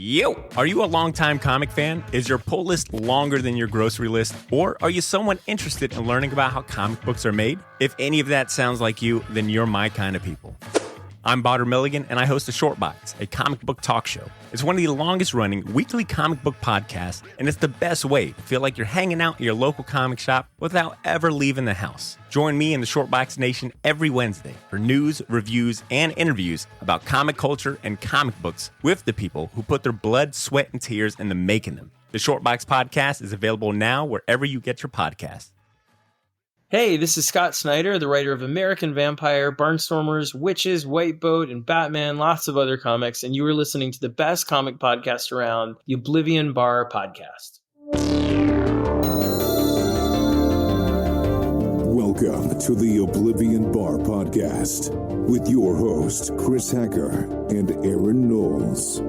Yo! Are you a longtime comic fan? Is your pull list longer than your grocery list? Or are you someone interested in learning about how comic books are made? If any of that sounds like you, then you're my kind of people. I'm Botter Milligan, and I host a Short Box, a comic book talk show. It's one of the longest-running weekly comic book podcasts, and it's the best way to feel like you're hanging out in your local comic shop without ever leaving the house. Join me in the Short Box Nation every Wednesday for news, reviews, and interviews about comic culture and comic books with the people who put their blood, sweat, and tears into making them. The Short Box Podcast is available now wherever you get your podcasts. Hey, this is Scott Snyder, the writer of American Vampire, Barnstormers, Witches, White Boat, and Batman, lots of other comics, and you are listening to the best comic podcast around, the Oblivion Bar Podcast. Welcome to the Oblivion Bar Podcast with your host, Chris Hacker and Aaron Knowles.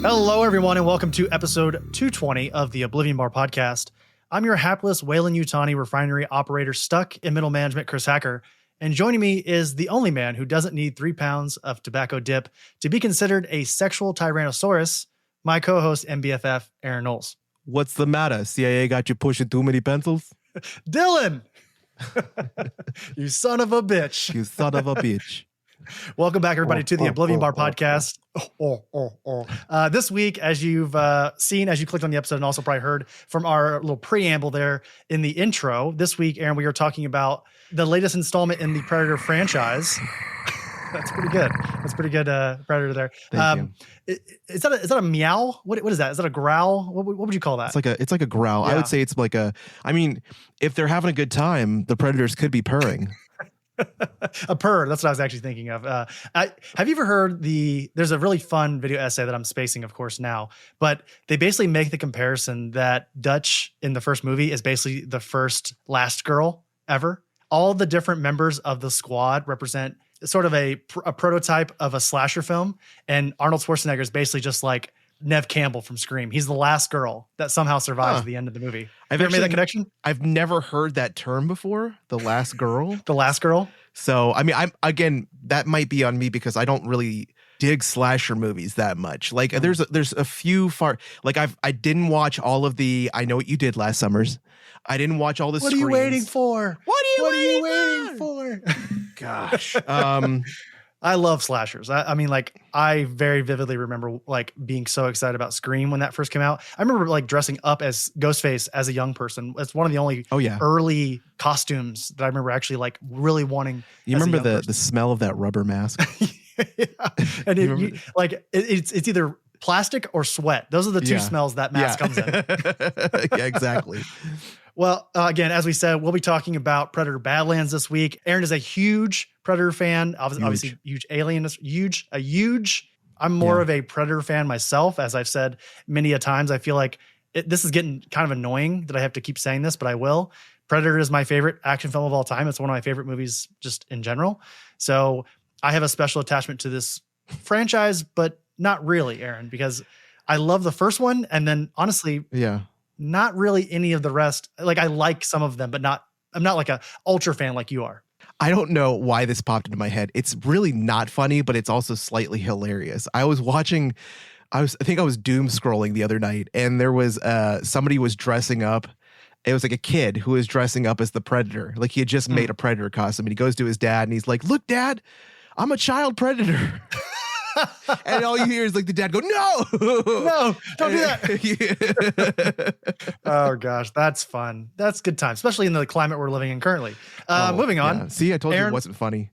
Hello, everyone, and welcome to episode 220 of the Oblivion Bar Podcast. I'm your hapless Weyland-Yutani refinery operator stuck in middle management, Chris Hacker, and joining me is the only man who doesn't need 3 pounds of tobacco dip to be considered a sexual tyrannosaurus, my co-host and BFF, Aaron Knowles. What's the matter? CIA got you pushing too many pencils? Dylan! You son of a bitch. You son of a bitch. Welcome back, everybody, to the Oblivion Bar Podcast. This week, as you've seen, as you clicked on the episode and also probably heard from our little preamble there in the intro, this week, Aaron, we are talking about the latest installment in the Predator franchise. That's pretty good. That's pretty good, Predator there. Thank you. Is that a meow? What is that? Is that a growl? What would you call that? It's like a growl. Yeah. I would say it's like if they're having a good time, the Predators could be purring. A purr. That's what I was actually thinking of. Have you ever heard there's a really fun video essay that I'm spacing, of course, now, but they basically make the comparison that Dutch in the first movie is basically the first last girl ever. All the different members of the squad represent sort of a prototype of a slasher film. And Arnold Schwarzenegger is basically just like Neve Campbell from Scream. He's the last girl that somehow survives at the end of the movie. Have you ever made that connection? I've never heard that term before. The last girl. The last girl. So, that might be on me because I don't really dig slasher movies that much. Like there's a few I didn't watch all of the I Know What You Did Last Summers. I didn't watch all the What Screams. Are you waiting for? What are you waiting for? Gosh. I love slashers. I very vividly remember being so excited about Scream when that first came out. I remember dressing up as Ghostface as a young person. It's one of the only early costumes that I remember actually really wanting. You remember the smell of that rubber mask? Yeah. And it's either plastic or sweat. Those are the two smells that mask comes in. Yeah, exactly. Well, again, as we said, we'll be talking about Predator Badlands this week. Aaron is a huge Predator fan, obviously huge Alien, huge. I'm more of a Predator fan myself, as I've said many a times. I feel like this is getting kind of annoying that I have to keep saying this, but I will. Predator is my favorite action film of all time. It's one of my favorite movies just in general. So I have a special attachment to this franchise, but not really, Aaron, because I love the first one. And then honestly, not really any of the rest. I like some of them, but I'm not like a ultra fan like you are. I don't know why this popped into my head. It's really not funny, but it's also slightly hilarious. I think I was doom scrolling the other night, and there was somebody was dressing up. It was like a kid who was dressing up as the Predator. Like he had just made a Predator costume, and he goes to his dad and he's like, "Look, Dad, I'm a child Predator." And all you hear is the dad go, "No, don't do that." Oh gosh, that's fun. That's good time, especially in the climate we're living in currently. Moving on. Yeah. See, I told you it wasn't funny.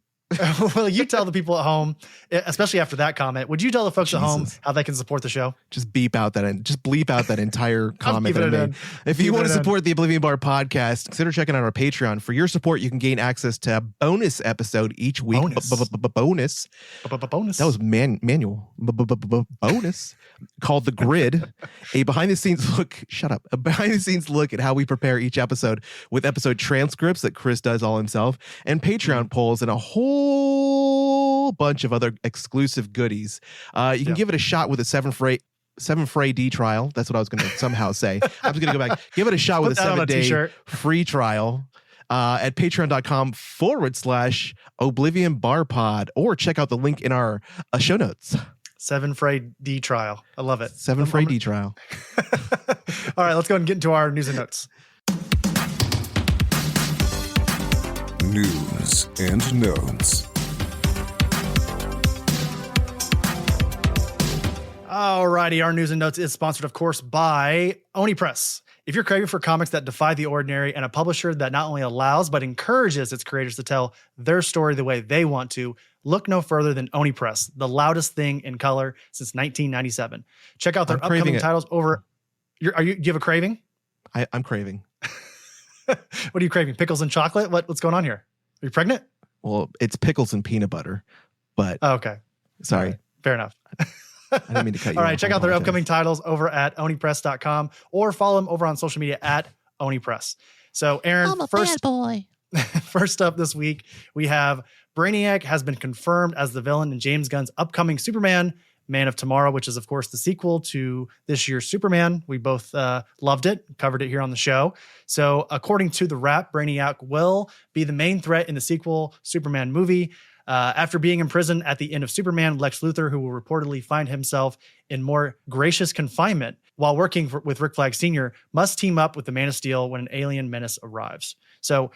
Well, you tell the people at home, especially after that comment. Would you tell the folks at home how they can support the show? Just bleep out that entire comment that I made. If you want to support the Oblivion Bar Podcast, consider checking out our Patreon. For your support, you can gain access to a bonus episode each week. Bonus. That was manual. Bonus. Called The Grid, a behind-the-scenes look. Shut up. A behind-the-scenes look at how we prepare each episode with episode transcripts that Chris does all himself, and Patreon polls, and a whole whole bunch of other exclusive goodies. You can give it a shot with a 7 D trial. That's what I was going to somehow say. I'm just going to go back. Give it a shot with a 7-day free trial at patreon.com/Oblivion Bar Pod, or check out the link in our show notes. 7 D trial. I love it. 7 D trial. All right, let's go and get into our news and notes. News and notes. Alrighty, our news and notes is sponsored, of course, by Oni Press. If you're craving for comics that defy the ordinary and a publisher that not only allows but encourages its creators to tell their story the way they want to, look no further than Oni Press, the loudest thing in color since 1997. Check out their upcoming titles over. Do you have a craving? I'm craving. What are you craving? Pickles and chocolate? What's going on here? Are you pregnant? Well, it's pickles and peanut butter, but okay. Sorry. Right. Fair enough. I didn't mean to cut you All right, off. check out their upcoming titles over at onipress.com or follow them over on social media at Onipress. So, Aaron, I'm a bad boy. First up this week, we have Brainiac has been confirmed as the villain in James Gunn's upcoming Superman, Man of Tomorrow, which is, of course, the sequel to this year's Superman. We both loved it, covered it here on the show. So, according to The Wrap, Brainiac will be the main threat in the sequel Superman movie. After being imprisoned at the end of Superman, Lex Luthor, who will reportedly find himself in more gracious confinement while working with Rick Flag Sr., must team up with the Man of Steel when an alien menace arrives. So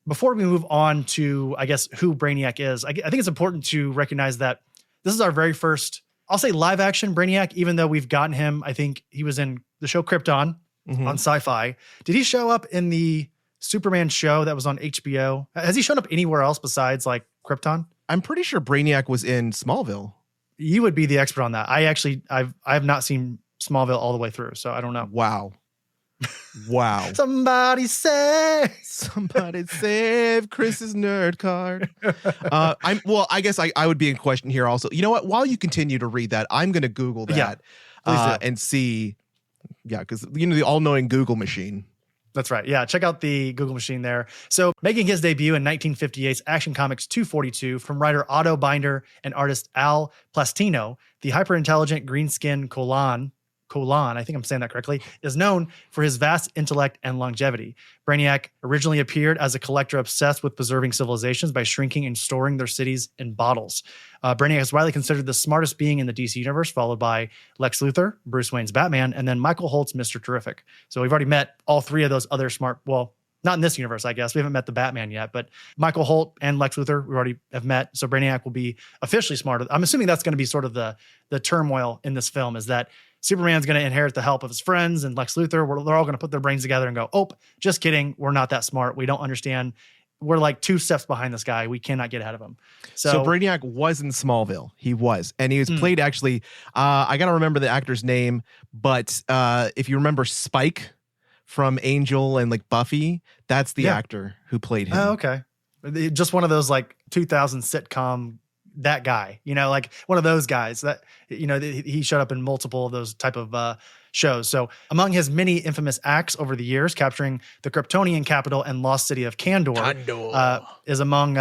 before we move on to, I guess, who Brainiac is, I think it's important to recognize that this is our very first, I'll say, live action Brainiac, even though we've gotten him. I think he was in the show Krypton on Sci-Fi. Did he show up in the Superman show that was on HBO? Has he shown up anywhere else besides like Krypton? I'm pretty sure Brainiac was in Smallville. You would be the expert on that. I've not seen Smallville all the way through, so I don't know. Wow. Somebody save Chris's nerd card. I guess I would be in question here also. You know what? While you continue to read that, I'm going to Google that and see. Yeah, because the all-knowing Google machine. That's right. Yeah, check out the Google machine there. So making his debut in 1958's Action Comics 242 from writer Otto Binder and artist Al Plastino, the hyper-intelligent green-skinned Colan, I think I'm saying that correctly, is known for his vast intellect and longevity. Brainiac originally appeared as a collector obsessed with preserving civilizations by shrinking and storing their cities in bottles. Brainiac is widely considered the smartest being in the DC universe, followed by Lex Luthor, Bruce Wayne's Batman, and then Michael Holt's Mr. Terrific. So we've already met all three of those other smart, well, not in this universe, I guess. We haven't met the Batman yet, but Michael Holt and Lex Luthor, we already have met. So Brainiac will be officially smarter. I'm assuming that's going to be sort of the turmoil in this film, is that Superman's going to inherit the help of his friends, and Lex Luthor, they're all going to put their brains together and go, oh, just kidding. We're not that smart. We don't understand. We're like 2 steps behind this guy. We cannot get ahead of him. So Brainiac was in Smallville. He was. And he was played actually, I got to remember the actor's name, but if you remember Spike from Angel and like Buffy, that's the actor who played him. Oh, okay. Just one of those like 2000 sitcom, that guy, like one of those guys that, he showed up in multiple of those type of shows. So among his many infamous acts over the years, capturing the Kryptonian capital and lost city of Kandor is among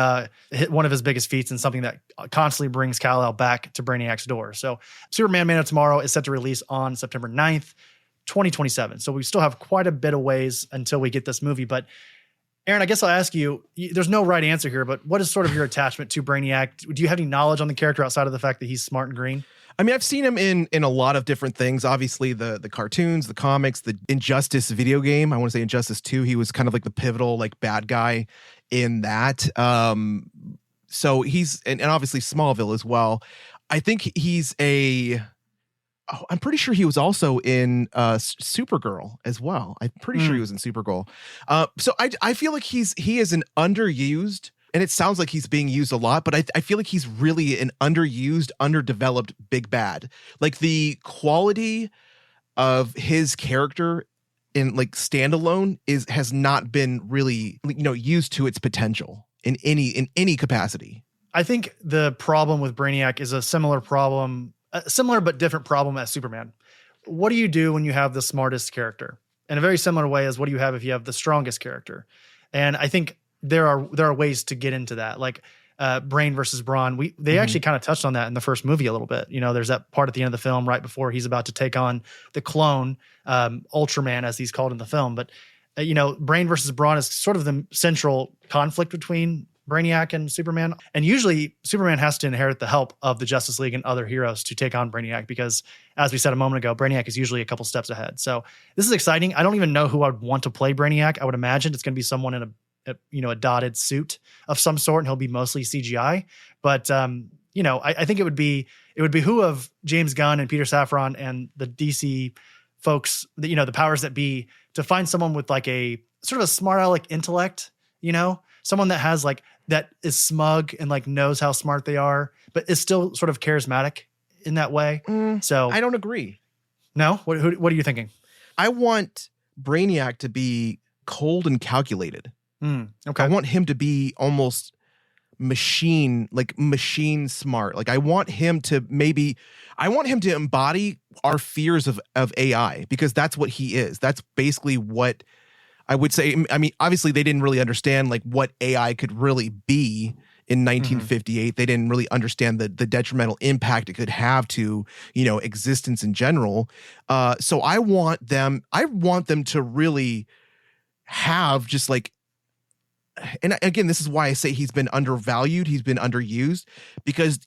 one of his biggest feats, and something that constantly brings Kal-El back to Brainiac's door. So Superman Man of Tomorrow is set to release on September 9th, 2027. So we still have quite a bit of ways until we get this movie. But Aaron, I guess I'll ask you, there's no right answer here, but what is sort of your attachment to Brainiac? Do you have any knowledge on the character outside of the fact that he's smart and green? I mean, I've seen him in a lot of different things. Obviously, the cartoons, the comics, the Injustice video game. I want to say Injustice 2. He was kind of like the pivotal like bad guy in that. So he's and obviously Smallville as well. I think he's I'm pretty sure he was also in Supergirl as well. I'm pretty sure he was in Supergirl. So I feel like he is an underused, and it sounds like he's being used a lot, but I feel like he's really an underused, underdeveloped big bad. Like the quality of his character in like standalone has not been really used to its potential in any capacity. I think the problem with Brainiac is a similar but different problem as Superman. What do you do when you have the smartest character? In a very similar way as what do you have if you have the strongest character? And I think there are ways to get into that. Like brain versus brawn. They actually kind of touched on that in the first movie a little bit. There's that part at the end of the film right before he's about to take on the clone, Ultraman, as he's called in the film. But, brain versus brawn is sort of the central conflict between Brainiac and Superman. And usually Superman has to inherit the help of the Justice League and other heroes to take on Brainiac because, as we said a moment ago, Brainiac is usually a couple steps ahead. So this is exciting. I don't even know who I'd want to play Brainiac. I would imagine it's going to be someone in a dotted suit of some sort, and he'll be mostly CGI. But I think it would behoove James Gunn and Peter Safran and the DC folks, the powers that be, to find someone with like a sort of a smart aleck intellect, someone that has like that is smug and like knows how smart they are, but is still sort of charismatic in that way. So I don't agree. No, what are you thinking? I want Brainiac to be cold and calculated. Okay. I want him to be almost machine smart. Like I want him to embody our fears of AI, because that's what he is. That's basically what I would say. I mean, obviously they didn't really understand like what AI could really be in 1958. They didn't really understand the detrimental impact it could have to, existence in general. So I want them to really have just like, and again, this is why I say he's been undervalued. He's been underused, because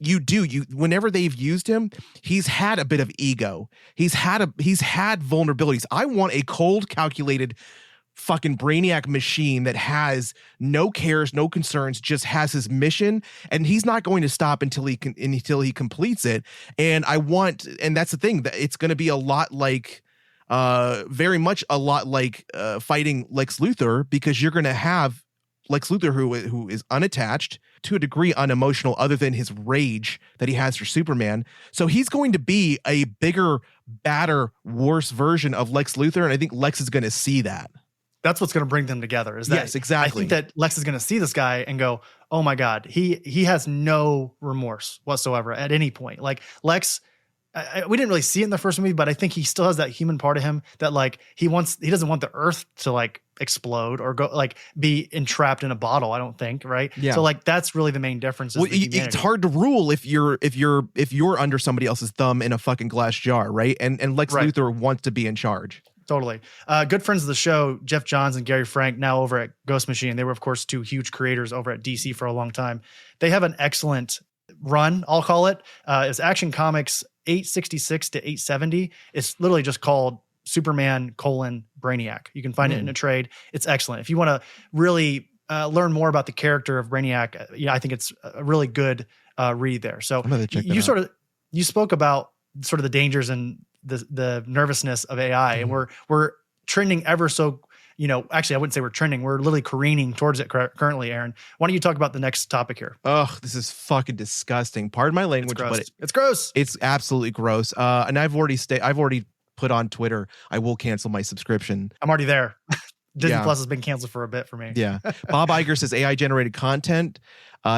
whenever they've used him, he's had a bit of ego. He's had vulnerabilities. I want a cold, calculated fucking Brainiac machine that has no cares, no concerns, just has his mission, and he's not going to stop until he completes it. And that's the thing, that it's going to be a lot like, very much a lot like fighting Lex Luthor, because you're going to have Lex Luthor who is unattached, to a degree unemotional, other than his rage that he has for Superman. So he's going to be a bigger, badder, worse version of Lex Luthor, and I think Lex is going to see that. That's what's going to bring them together. Yes, exactly. I think that Lex is going to see this guy and go, "Oh my God, he has no remorse whatsoever at any point." Like Lex, we didn't really see it in the first movie, but I think he still has that human part of him that like he doesn't want the Earth to like explode or go like be entrapped in a bottle. I don't think, right? Yeah. So like that's really the main difference. Well, it's hard to rule if you're under somebody else's thumb in a fucking glass jar, right? And Lex Luthor wants to be in charge. Totally. Good friends of the show, Jeff Johns and Gary Frank, now over at Ghost Machine. They were, of course, two huge creators over at DC for a long time. They have an excellent run, I'll call it. It's Action Comics 866 to 870. It's literally just called Superman : Brainiac. You can find it in a trade. It's excellent. If you want to really learn more about the character of Brainiac, I think it's a really good read there. So you spoke about sort of the dangers and the nervousness of AI, and we're trending ever so, actually I wouldn't say we're trending. We're literally careening towards it currently, Aaron. Why don't you talk about the next topic here? Ugh, this is fucking disgusting. Pardon my language, but it's gross. It's absolutely gross. And I've already put on Twitter, I will cancel my subscription. I'm already there. Disney Plus has been canceled for a bit for me. Yeah. Bob Iger says AI generated content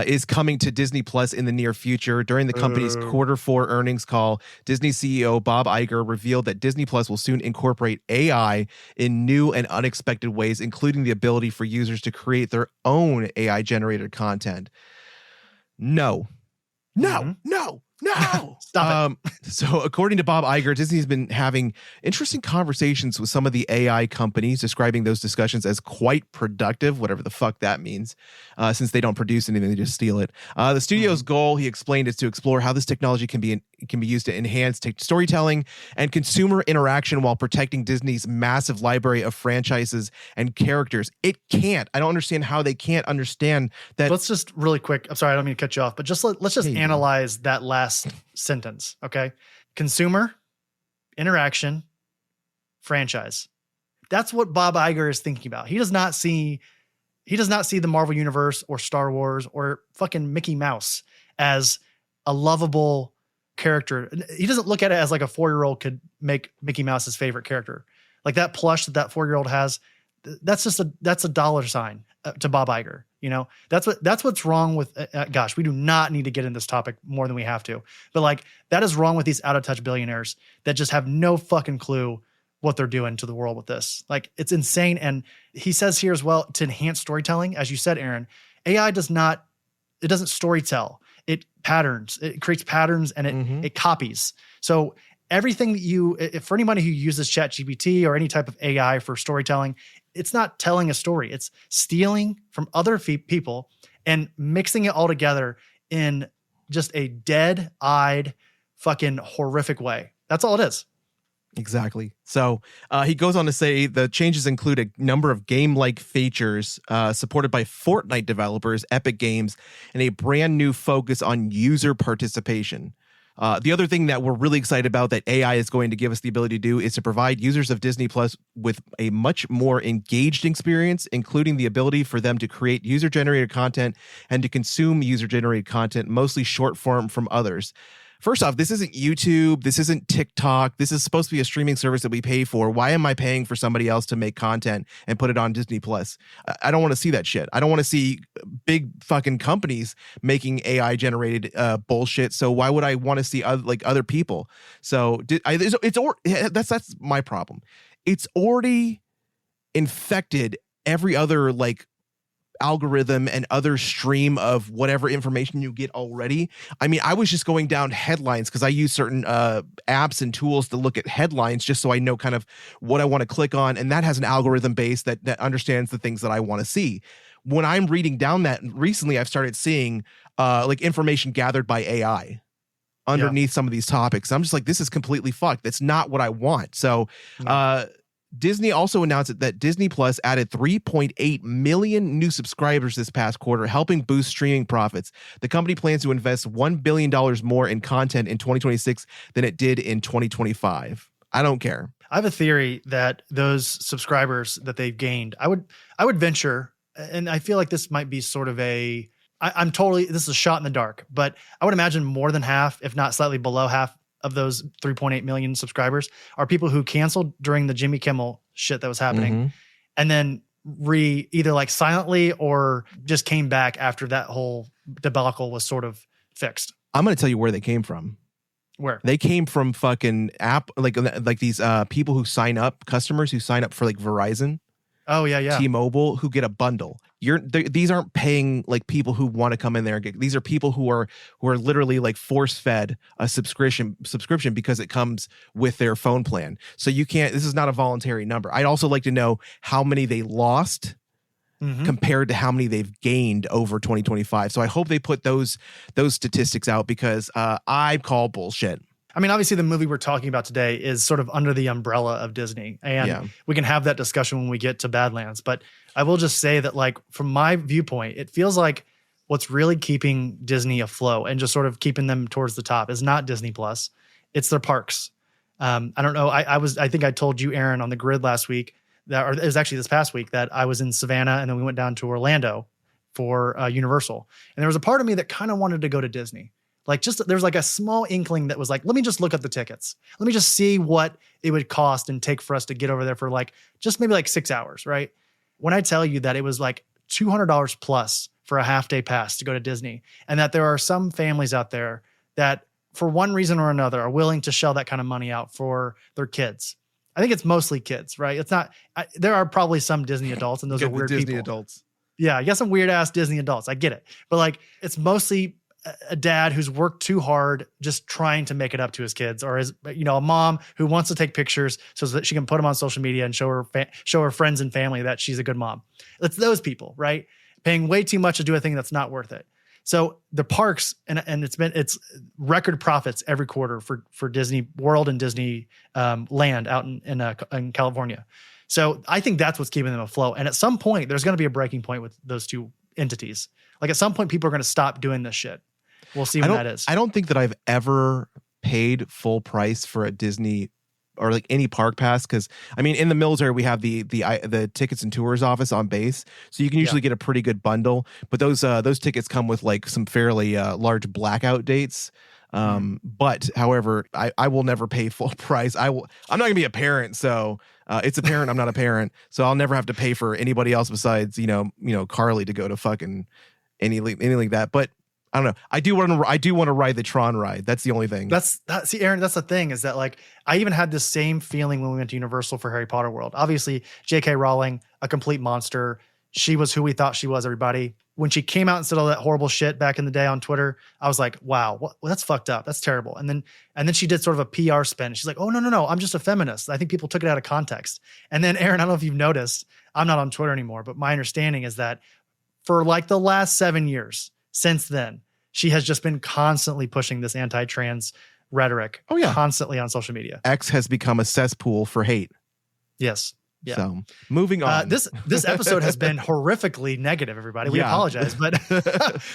is coming to Disney Plus in the near future. During the company's Q4 earnings call, Disney CEO Bob Iger revealed that Disney Plus will soon incorporate AI in new and unexpected ways, including the ability for users to create their own AI generated content. No. Stop it. So according to Bob Iger, Disney's been having interesting conversations with some of the AI companies, describing those discussions as quite productive, whatever the fuck that means, since they don't produce anything, they just steal it. The studio's goal, he explained, is to explore how this technology can be used to enhance storytelling and consumer interaction while protecting Disney's massive library of franchises and characters. It can't. I don't understand how they can't understand that. Let's just really quick. I'm sorry, I don't mean to cut you off, but let's just analyze that last sentence. Okay. Consumer, interaction, franchise. That's what Bob Iger is thinking about. He does not see the Marvel Universe or Star Wars or fucking Mickey Mouse as a lovable character. He doesn't look at it as like a 4-year-old could make Mickey Mouse his favorite character. Like that plush that 4-year-old has, that's a dollar sign to Bob Iger. That's what's wrong with, gosh, we do not need to get in this topic more than we have to, but like that is wrong with these out of touch billionaires that just have no fucking clue what they're doing to the world with this. Like it's insane. And he says here as well, to enhance storytelling, as you said, Aaron, AI does not it doesn't storytell. It patterns. It creates patterns and it copies. So everything that for anybody who uses ChatGPT or any type of AI for storytelling, it's not telling a story. It's stealing from other people and mixing it all together in just a dead-eyed, fucking horrific way. That's all it is. Exactly. So he goes on to say the changes include a number of game-like features supported by Fortnite developers, Epic Games, and a brand new focus on user participation. The other thing that we're really excited about that AI is going to give us the ability to do is to provide users of Disney Plus with a much more engaged experience, including the ability for them to create user-generated content and to consume user-generated content, mostly short form from others. First off, this isn't YouTube. This isn't TikTok. This is supposed to be a streaming service that we pay for. Why am I paying for somebody else to make content and put it on Disney Plus? I don't want to see that shit. I don't want to see big fucking companies making AI generated bullshit. So why would I want to see other people? So that's my problem. It's already infected every other algorithm and other stream of whatever information you get already. I mean, I was just going down headlines because I use certain apps and tools to look at headlines just so I know kind of what I want to click on. And that has an algorithm base that understands the things that I want to see. When I'm reading down that recently, I've started seeing information gathered by AI underneath some of these topics. I'm just like, this is completely fucked. That's not what I want. So, Disney also announced that Disney Plus added 3.8 million new subscribers this past quarter, helping boost streaming profits. The company plans to invest $1 billion more in content in 2026 than it did in 2025. I don't care. I have a theory that those subscribers that they've gained, I would venture, and I feel like this might be sort of this is a shot in the dark, but I would imagine more than half, if not slightly below half, of those 3.8 million subscribers are people who canceled during the Jimmy Kimmel shit that was happening and then either silently or just came back after that whole debacle was sort of fixed. I'm going to tell you where they came from. Where? They came from fucking app, like these people who sign up, customers who sign up for Verizon. Oh yeah. T-Mobile, who get a bundle. These aren't paying people who want to come in there and get. These are people who are literally force fed a subscription because it comes with their phone plan. So you can't. This is not a voluntary number. I'd also like to know how many they lost compared to how many they've gained over 2025. So I hope they put those statistics out because I call bullshit. I mean, obviously the movie we're talking about today is sort of under the umbrella of Disney, and we can have that discussion when we get to Badlands. But I will just say that from my viewpoint, it feels like what's really keeping Disney afloat and just sort of keeping them towards the top is not Disney Plus. It's their parks. I don't know. I think I told you, Aaron, on the grid last week or it was actually this past week that I was in Savannah and then we went down to Orlando for Universal. And there was a part of me that kind of wanted to go to Disney. There's a small inkling that was let me just look at the tickets. Let me just see what it would cost and take for us to get over there for just maybe 6 hours, right? When I tell you that it was $200 plus for a half day pass to go to Disney, and that there are some families out there that for one reason or another are willing to shell that kind of money out for their kids. I think it's mostly kids, right? It's not, there are probably some Disney adults and those are weird Disney people. adults. Yeah, you got some weird ass Disney adults. I get it. But it's mostly a dad who's worked too hard just trying to make it up to his kids, or a mom who wants to take pictures so that she can put them on social media and show her friends and family that she's a good mom. It's those people, right? Paying way too much to do a thing that's not worth it. So the parks and it's record profits every quarter for Disney World and Disney Land out in California. So I think that's what's keeping them afloat. And at some point, there's going to be a breaking point with those two entities. At some point, people are going to stop doing this shit. We'll see when that is. I don't think that I've ever paid full price for a Disney or any park pass, because in the military we have the tickets and tours office on base, so you can usually get a pretty good bundle. But those tickets come with some fairly large blackout dates. But however, I will never pay full price. I'm not gonna be a parent, so it's a parent. I'm not a parent, so I'll never have to pay for anybody else besides Carly to go to fucking anything like that. But I don't know. I do want to ride the Tron ride. That's the only thing. See, Aaron, that's the thing is that I even had this same feeling when we went to Universal for Harry Potter World. Obviously, J.K. Rowling, a complete monster. she was who we thought she was, everybody. When she came out and said all that horrible shit back in the day on Twitter, I was like, wow, well, that's fucked up. That's terrible. And then she did sort of a PR spin. She's like, oh, no, I'm just a feminist. I think people took it out of context. And then Aaron, I don't know if you've noticed, I'm not on Twitter anymore, but my understanding is that for like the last 7 years since then, she has just been constantly pushing this anti-trans rhetoric constantly on social media. X has become a cesspool for hate. Yes. Yeah. So moving on. This episode has been horrifically negative, everybody. We apologize, but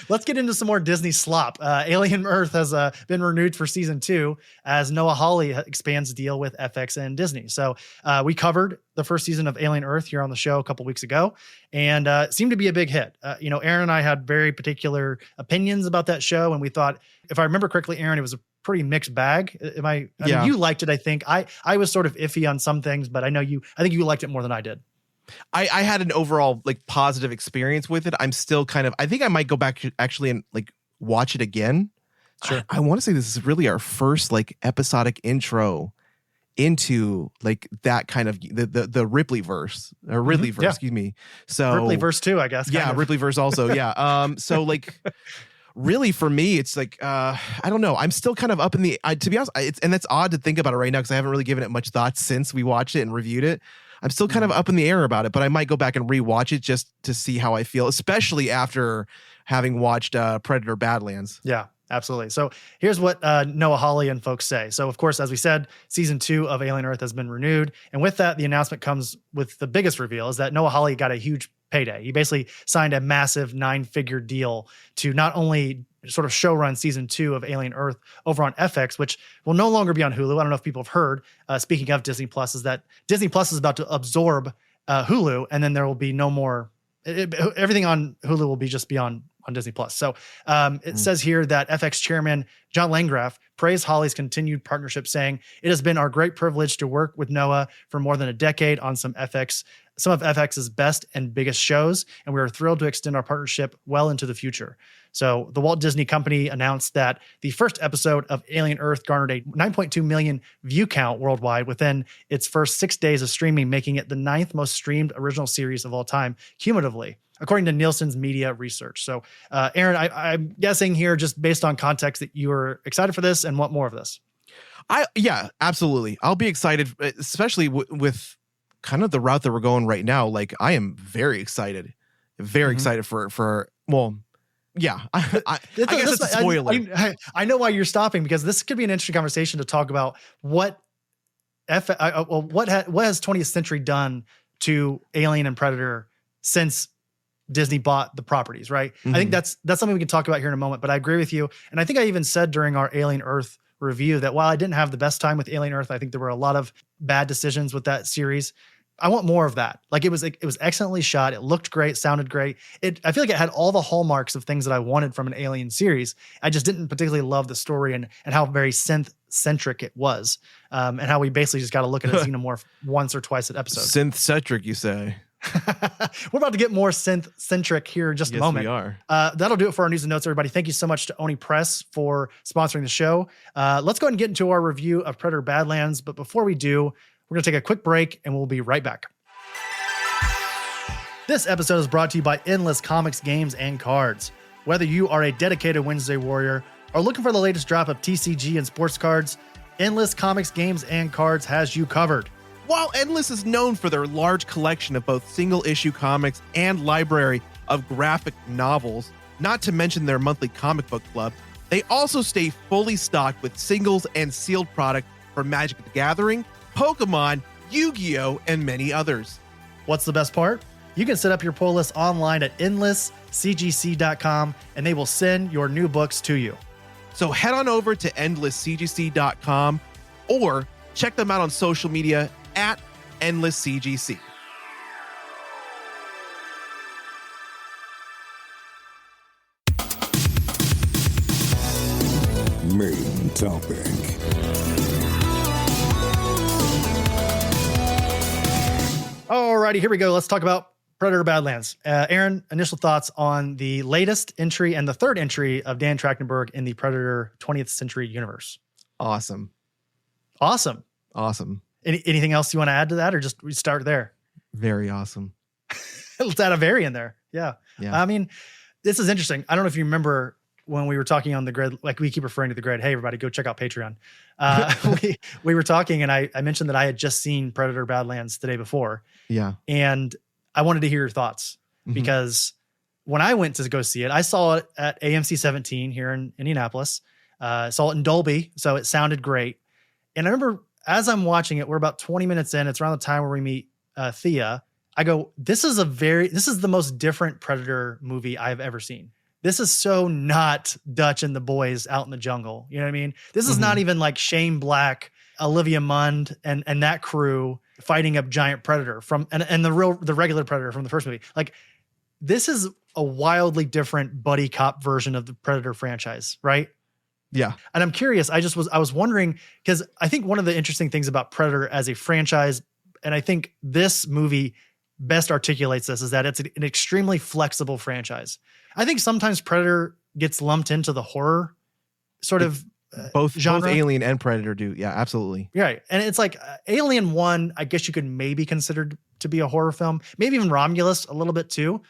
let's get into some more Disney slop. Alien Earth has been renewed for season 2 as Noah Hawley expands deal with FX and Disney. So we covered the first season of Alien Earth here on the show a couple weeks ago, and it seemed to be a big hit. Aaron and I had very particular opinions about that show, and we thought, if I remember correctly, Aaron, it was a pretty mixed bag. I mean, you liked it, I think. I was sort of iffy on some things, but I think you liked it more than I did. I had an overall like positive experience with it. I'm still I think I might go back actually and like watch it again. Sure. I want to say this is really our first like episodic intro into like that kind of the Ripley verse or Ridley verse, excuse me. So Ripley verse 2, I guess. Ripley verse also. So like really for me, it's like, I don't know. I'm still kind of up in the, to be honest, and that's odd to think about it right now because I haven't really given it much thought since we watched it and reviewed it. I'm still kind of up in the air about it, but I might go back and rewatch it just to see how I feel, especially after having watched Predator Badlands. Yeah, absolutely. So here's what Noah Hawley and folks say. So of course, as we said, season 2 of Alien Earth has been renewed. And with that, the announcement comes with the biggest reveal is that Noah Hawley got a huge payday. He basically signed a massive 9-figure deal to not only sort of showrun season 2 of Alien Earth over on FX, which will no longer be on Hulu. I don't know if people have heard, speaking of Disney Plus, is that Disney Plus is about to absorb Hulu, and then there will be no more, everything on Hulu will be just be on Disney Plus. So it says here that FX chairman John Landgraf praised Hawley's continued partnership, saying, "It has been our great privilege to work with Noah for more than a decade on some of FX's best and biggest shows, and we are thrilled to extend our partnership well into the future." So the Walt Disney Company announced that the first episode of Alien Earth garnered a 9.2 million view count worldwide within its first 6 days of streaming, making it the 9th most streamed original series of all time cumulatively, according to Nielsen's media research. So, Aaron, I'm guessing here, just based on context, that you were excited for this and want more of this. Yeah, absolutely. I'll be excited, especially with kind of the route that we're going right now. Like, I am very excited for well, yeah. I guess it's a spoiler. I know why you're stopping, because this could be an interesting conversation to talk about what has 20th Century done to Alien and Predator since Disney bought the properties, right? I think that's something we can talk about here in a moment, but I agree with you. And I think I even said during our Alien Earth review that while I didn't have the best time with Alien Earth, I think there were a lot of bad decisions with that series. I want more of that. Like, it was excellently shot. It looked great, sounded great. I feel like it had all the hallmarks of things that I wanted from an Alien series. I just didn't particularly love the story and how very synth-centric it was, and how we basically just got to look at a xenomorph once or twice an episode. Synth-centric, you say? We're about to get more synth-centric here in just a moment. We are. That'll do it for our news and notes, everybody. Thank you so much to Oni Press for sponsoring the show. Let's go ahead and get into our review of Predator Badlands. But before we do, we're going to take a quick break, and we'll be right back. This episode is brought to you by Endless Comics, Games, and Cards. Whether you are a dedicated Wednesday warrior or looking for the latest drop of TCG and sports cards, Endless Comics, Games, and Cards has you covered. While Endless is known for their large collection of both single-issue comics and library of graphic novels, not to mention their monthly comic book club, they also stay fully stocked with singles and sealed product for Magic the Gathering, Pokemon, Yu-Gi-Oh!, and many others. What's the best part? You can set up your pull list online at endlesscgc.com, and they will send your new books to you. So head on over to endlesscgc.com or check them out on social media at endlesscgc. Main topic. Alrighty, here we go. Let's talk about Predator Badlands. Aaron, initial thoughts on the latest entry and the third entry of Dan Trachtenberg in the Predator 20th Century universe. Awesome. Anything else you want to add to that, or just we start there? Very awesome. Let's add a variant there. Yeah. I mean, this is interesting. I don't know if you remember when we were talking on the grid, like we keep referring to the grid. Hey, everybody, go check out Patreon. We were talking, and I mentioned that I had just seen Predator Badlands the day before. Yeah. And I wanted to hear your thoughts because when I went to go see it, I saw it at AMC 17 here in Indianapolis. Saw it in Dolby, so it sounded great. And I remember as I'm watching it, we're about 20 minutes in. It's around the time where we meet Thia. I go, this is the most different Predator movie I've ever seen. This is so not Dutch and the boys out in the jungle. You know what I mean? This is not even like Shane Black, Olivia Munn, and that crew fighting a giant predator and the regular Predator from the first movie. Like, this is a wildly different buddy cop version of the Predator franchise, right? Yeah. And I'm curious. I was wondering, because I think one of the interesting things about Predator as a franchise, and I think this movie best articulates this, is that it's an extremely flexible franchise. I think sometimes Predator gets lumped into the horror sort of both genre. Both Alien and Predator do. Yeah, absolutely. Right. And it's like Alien 1, I guess you could maybe consider to be a horror film, maybe even Romulus a little bit too.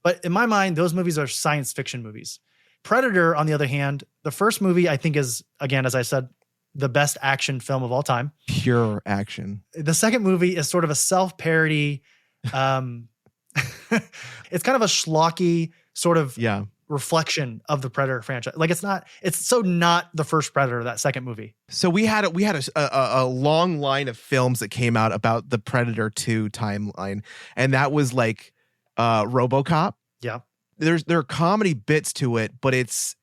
But in my mind, those movies are science fiction movies. Predator, on the other hand, the first movie I think is, again, as I said, the best action film of all time. Pure action. The second movie is sort of a self-parody. It's kind of a schlocky sort of reflection of the Predator franchise. Like, it's so not the first Predator, that second movie. So we had a long line of films that came out about the Predator 2 timeline. And that was like RoboCop. Yeah. There are comedy bits to it, but it's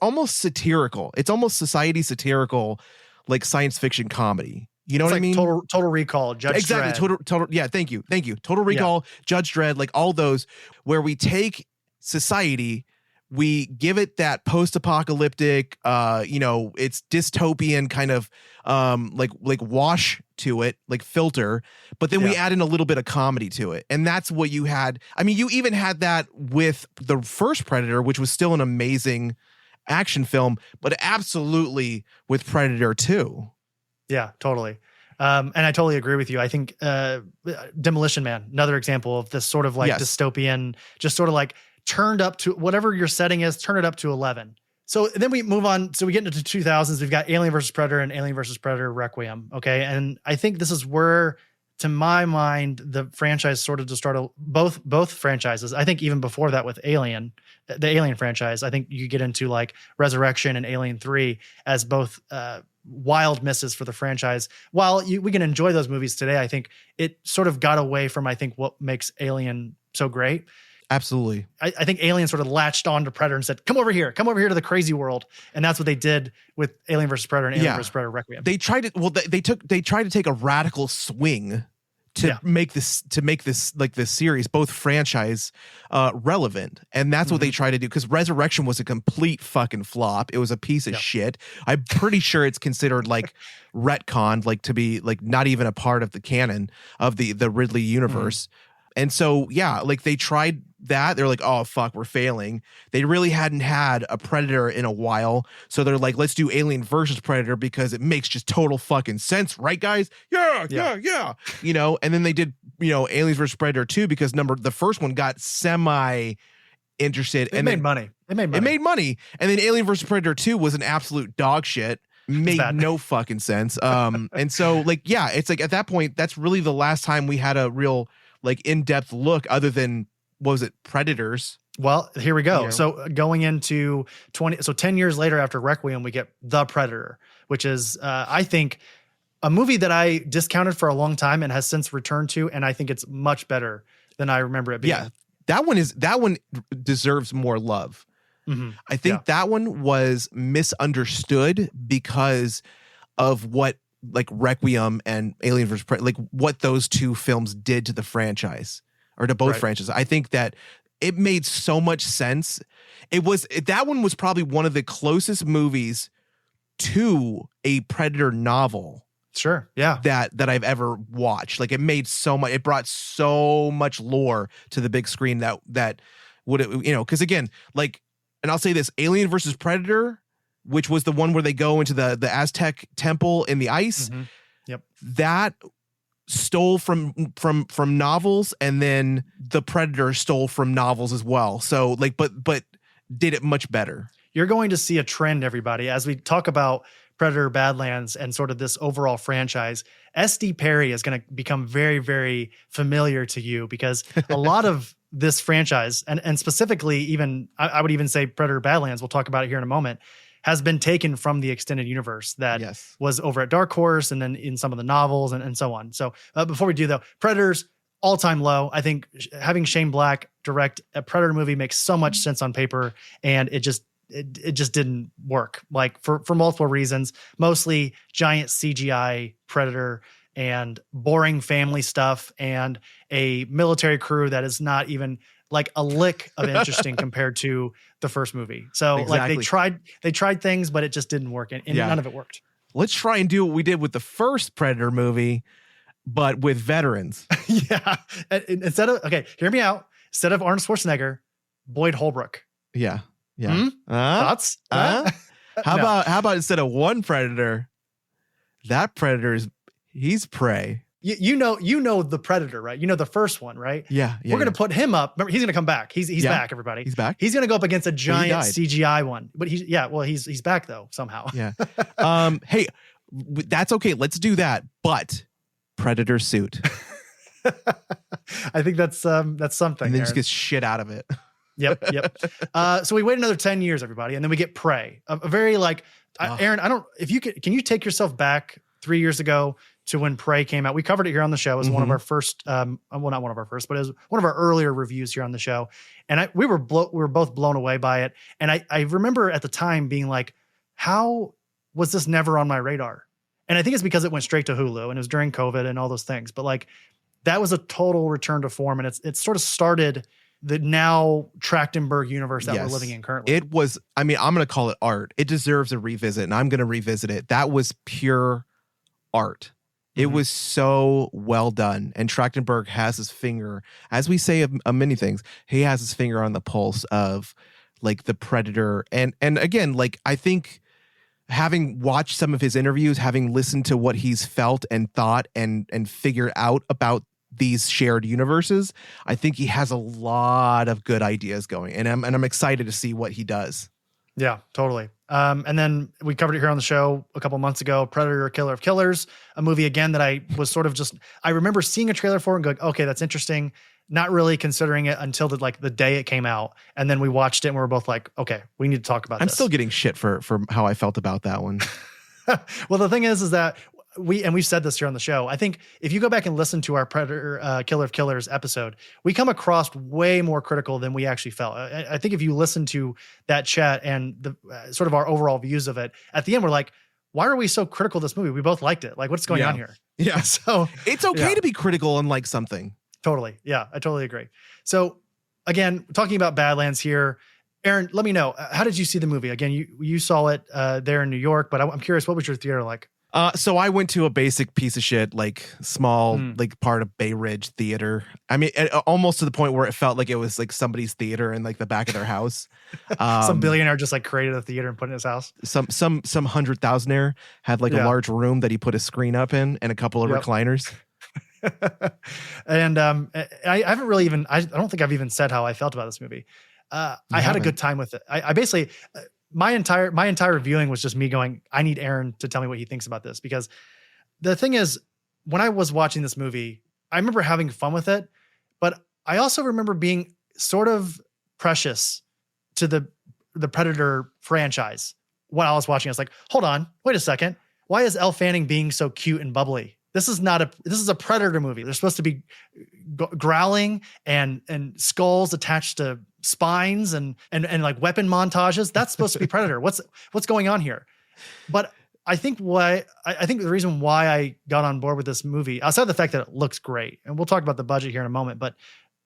almost satirical. It's almost society satirical, like science fiction comedy. You know what I mean? Total Recall, Judge Dredd. Total. Yeah. Thank you. Total Recall, Judge Dredd, like all those where we take society, we give it that post-apocalyptic, it's dystopian kind of like wash to it, like filter, but then we add in a little bit of comedy to it. And that's what you had. I mean, you even had that with the first Predator, which was still an amazing action film, but absolutely with Predator 2. Yeah, totally. And I totally agree with you. I think Demolition Man, another example of this sort of like dystopian, just sort of like turned up to whatever your setting is, turn it up to 11. So then we move on. So we get into the 2000s. We've got Alien vs. Predator and Alien vs. Predator Requiem. Okay. And I think this is where, to my mind, the franchise sort of just started, both franchises. I think even before that with Alien, the Alien franchise, I think you get into like Resurrection and Alien 3 as both wild misses for the franchise. While we can enjoy those movies today, I think it sort of got away from, I think, what makes Alien so great. Absolutely. I think Alien sort of latched on to Predator and said, come over here to the crazy world. And that's what they did with Alien vs. Predator and Alien vs. Predator Requiem. They tried to take a radical swing to make this like this series, both franchise relevant. And that's what they tried to do, because Resurrection was a complete fucking flop. It was a piece of shit. I'm pretty sure it's considered like retconned, like to be like not even a part of the canon of the Ridley universe. And so, like they tried that. They're like, oh, fuck, we're failing. They really hadn't had a Predator in a while. So they're like, let's do Alien versus Predator because it makes just total fucking sense. Right, guys? Yeah. You know, and then they did, Aliens versus Predator 2 because the first one got semi interested. It made money. It made money. And then Alien versus Predator 2 was an absolute dog shit. Made no fucking sense. And so, like, it's like at that point, that's really the last time we had a real like in-depth look other than, what was it, Predators? Well, here we go. So going into 10 years later after Requiem, we get The Predator, which is, I think, a movie that I discounted for a long time and has since returned to, and I think it's much better than I remember it being. Yeah, that one deserves more love. I think that one was misunderstood because of what like Requiem and Alien vs. Predator, like what those two films did to the franchise, or to both franchises. I think that it made so much sense. That one was probably one of the closest movies to a Predator novel. Sure. Yeah. That I've ever watched. Like it brought so much lore to the big screen that would, because again, like, and I'll say this, Alien versus Predator, which was the one where they go into the Aztec temple in the ice. Yep. That stole from novels, and then the Predator stole from novels as well. So like, but did it much better. You're going to see a trend, everybody, as we talk about Predator Badlands and sort of this overall franchise. SD Perry is going to become very, very familiar to you because a lot of this franchise, and specifically even, I would even say Predator Badlands, we'll talk about it here in a moment, has been taken from the extended universe that was over at Dark Horse and then in some of the novels and so on. So before we do though, Predators all-time low. I think having Shane Black direct a Predator movie makes so much sense on paper, and it just didn't work, like for multiple reasons, mostly giant CGI Predator and boring family stuff and a military crew that is not even like a lick of interesting compared to the first movie. So like they tried things, but it just didn't work, and none of it worked. Let's try and do what we did with the first Predator movie, but with veterans. Yeah. Instead of, hear me out. Instead of Arnold Schwarzenegger, Boyd Holbrook. Yeah. Thoughts? How about instead of one Predator, that Predator's he's prey. You know the Predator, right? You know the first one, right? Yeah. We're gonna put him up. Remember, he's gonna come back. He's back, everybody. He's back. He's gonna go up against a giant CGI one. But he's back though somehow. Yeah. Hey, that's okay. Let's do that. But Predator suit. I think that's something. And then just gets shit out of it. Yep. So we wait another 10 years, everybody, and then we get Prey. A very like Aaron. Can you take yourself back 3 years ago to when Prey came out? We covered it here on the show. It was one of our first, well, not one of our first, but it was one of our earlier reviews here on the show. And we were both blown away by it. And I remember at the time being like, how was this never on my radar? And I think it's because it went straight to Hulu and it was during COVID and all those things. But like, that was a total return to form. And it sort of started the now Trachtenberg universe that we're living in currently. It was, I'm going to call it art. It deserves a revisit, and I'm going to revisit it. That was pure art. It was so well done. And Trachtenberg has his finger, as we say of many things, he has his finger on the pulse of like the Predator. And again, like, I think having watched some of his interviews, having listened to what he's felt and thought and figured out about these shared universes, I think he has a lot of good ideas going, and I'm excited to see what he does. Yeah, totally. And then we covered it here on the show a couple months ago, Predator, Killer of Killers, a movie again that I was sort of I remember seeing a trailer for it and going, okay, that's interesting. Not really considering it until the day it came out. And then we watched it and we were both like, okay, we need to talk about this. I'm still getting shit for how I felt about that one. Well, the thing is that we've said this here on the show. I think if you go back and listen to our Predator Killer of Killers episode, we come across way more critical than we actually felt. I think if you listen to that chat and the sort of our overall views of it, at the end, we're like, why are we so critical of this movie? We both liked it. Like, what's going on here? Yeah. So it's okay to be critical and like something. Totally. Yeah, I totally agree. So again, talking about Badlands here, Aaron, let me know, how did you see the movie? Again, you saw it there in New York, but I'm curious, what was your theater like? So I went to a basic piece of shit, like small, like part of Bay Ridge theater. I mean, almost to the point where it felt like it was like somebody's theater in like the back of their house. Some billionaire just like created a theater and put it in his house. Some 100,000-aire had like a large room that he put a screen up in and a couple of recliners. And I haven't really even, I don't think I've even said how I felt about this movie. I had a good time with it. I basically, my entire viewing was just me going, I need Aaron to tell me what he thinks about this, because the thing is, when I was watching this movie, I remember having fun with it, but I also remember being sort of precious to the Predator franchise. While I was watching, I was like, hold on, wait a second. Why is Elle Fanning being so cute and bubbly? This is a Predator movie. They're supposed to be growling and skulls attached to spines and like weapon montages. That's supposed to be Predator. What's going on here? But I think the reason why I got on board with this movie, outside of the fact that it looks great, and we'll talk about the budget here in a moment, but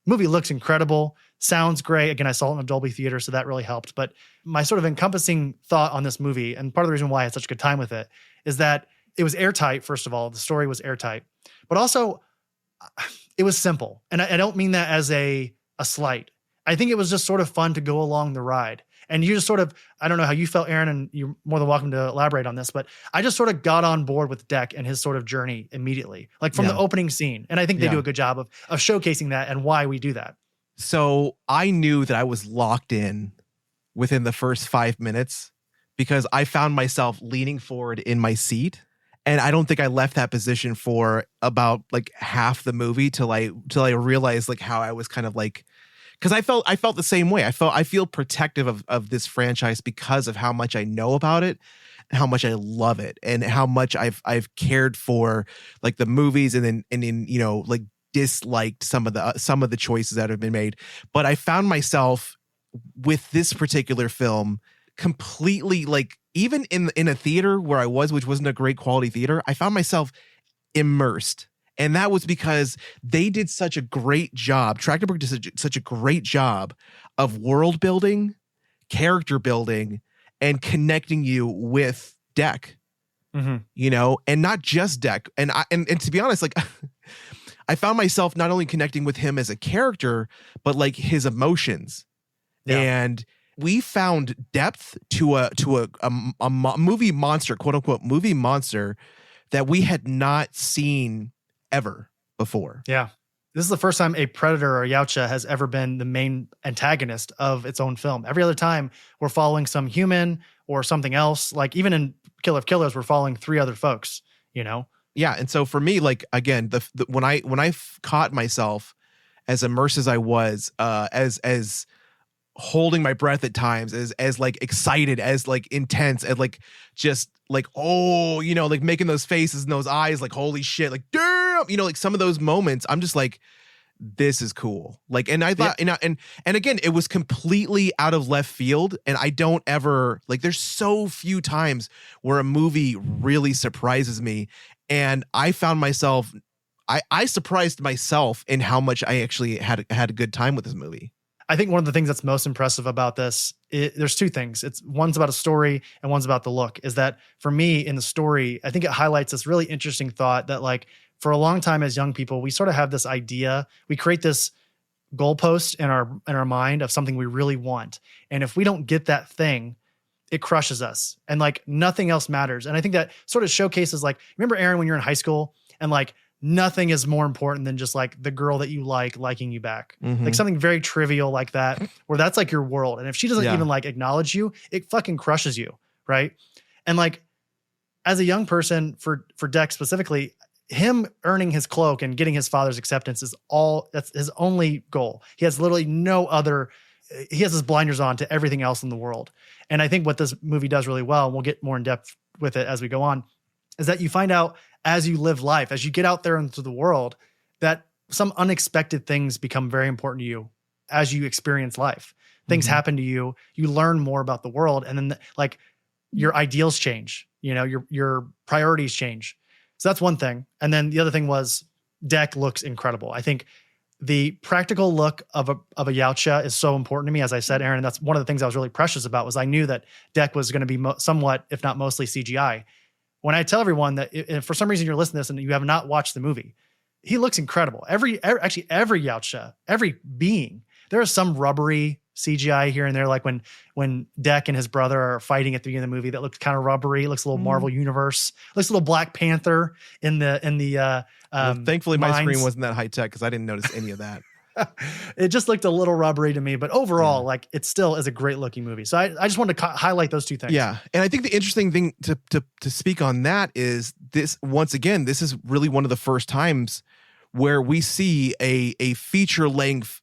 movie looks incredible, sounds great. Again, I saw it in a Dolby theater, so that really helped. But my sort of encompassing thought on this movie, and part of the reason why I had such a good time with it, is that it was airtight. First of all, the story was airtight, but also it was simple. And I don't mean that as a slight. I think it was just sort of fun to go along the ride. And you just sort of, I don't know how you felt, Aaron, and you're more than welcome to elaborate on this, but I just sort of got on board with Deck and his sort of journey immediately, like from the opening scene. And I think they do a good job of showcasing that and why we do that. So I knew that I was locked in within the first 5 minutes because I found myself leaning forward in my seat. And I don't think I left that position for about like half the movie till I realized like how I was kind of like, because I felt the same way. I feel protective of this franchise because of how much I know about it, how much I love it, and how much I've cared for like the movies and then you know, like disliked some of the choices that have been made. But I found myself with this particular film completely, like, even in a theater where I was, which wasn't a great quality theater, I found myself immersed. And that was because they did such a great job. Trachtenberg did such a great job of world building, character building, and connecting you with Deck. You know, and not just Deck. And to be honest, like I found myself not only connecting with him as a character, but like his emotions. And we found depth to a movie monster, quote unquote movie monster, that we had not seen ever before. Yeah. This is the first time a Predator or Yautja has ever been the main antagonist of its own film. Every other time we're following some human or something else. Like even in Kill of Killers, we're following 3 other folks, you know? Yeah. And so for me, like, again, when I caught myself as immersed as I was, as holding my breath at times, as like excited, as like intense, and like just like, oh, you know, like making those faces and those eyes, like, holy shit, like, damn, you know, like some of those moments, I'm just like, this is cool. Like, and I thought, and again, it was completely out of left field. And I don't ever, like, there's so few times where a movie really surprises me. And I found myself, I surprised myself in how much I actually had a good time with this movie. I think one of the things that's most impressive about this, there's 2 things. One's about a story and one's about the look. Is that for me in the story, I think it highlights this really interesting thought that, like, for a long time as young people, we sort of have this idea, we create this goalpost in our mind of something we really want. And if we don't get that thing, it crushes us and like nothing else matters. And I think that sort of showcases, like, remember Aaron, when you're in high school and like nothing is more important than just like the girl that you like liking you back. Like something very trivial like that, where that's like your world. And if she doesn't even like acknowledge you, it fucking crushes you. Right. And like, as a young person, for Deck specifically, him earning his cloak and getting his father's acceptance that's his only goal. He has literally no other, he has his blinders on to everything else in the world. And I think what this movie does really well, and we'll get more in depth with it as we go on, is that you find out as you live life, as you get out there into the world, that some unexpected things become very important to you as you experience life. Things happen to you, you learn more about the world, and then like your ideals change, you know, your priorities change. So that's one thing. And then the other thing was Deck looks incredible. I think the practical look of a Yautja is so important to me. As I said, Aaron, and that's one of the things I was really precious about, was I knew that Deck was going to be somewhat, if not mostly, CGI. When I tell everyone that if for some reason you're listening to this and you have not watched the movie, he looks incredible. Every Yautja, every being, there is some rubbery CGI here and there. Like when Deck and his brother are fighting at the beginning of the movie, that looks kind of rubbery. It looks a little Marvel Universe, looks a little Black Panther in the well, thankfully my mines. screen wasn't that high tech because I didn't notice any of that. It just looked a little rubbery to me, but overall, like, it still is a great looking movie. So I just wanted to highlight those 2 things. Yeah. And I think the interesting thing to speak on that is this, once again, this is really one of the first times where we see a feature length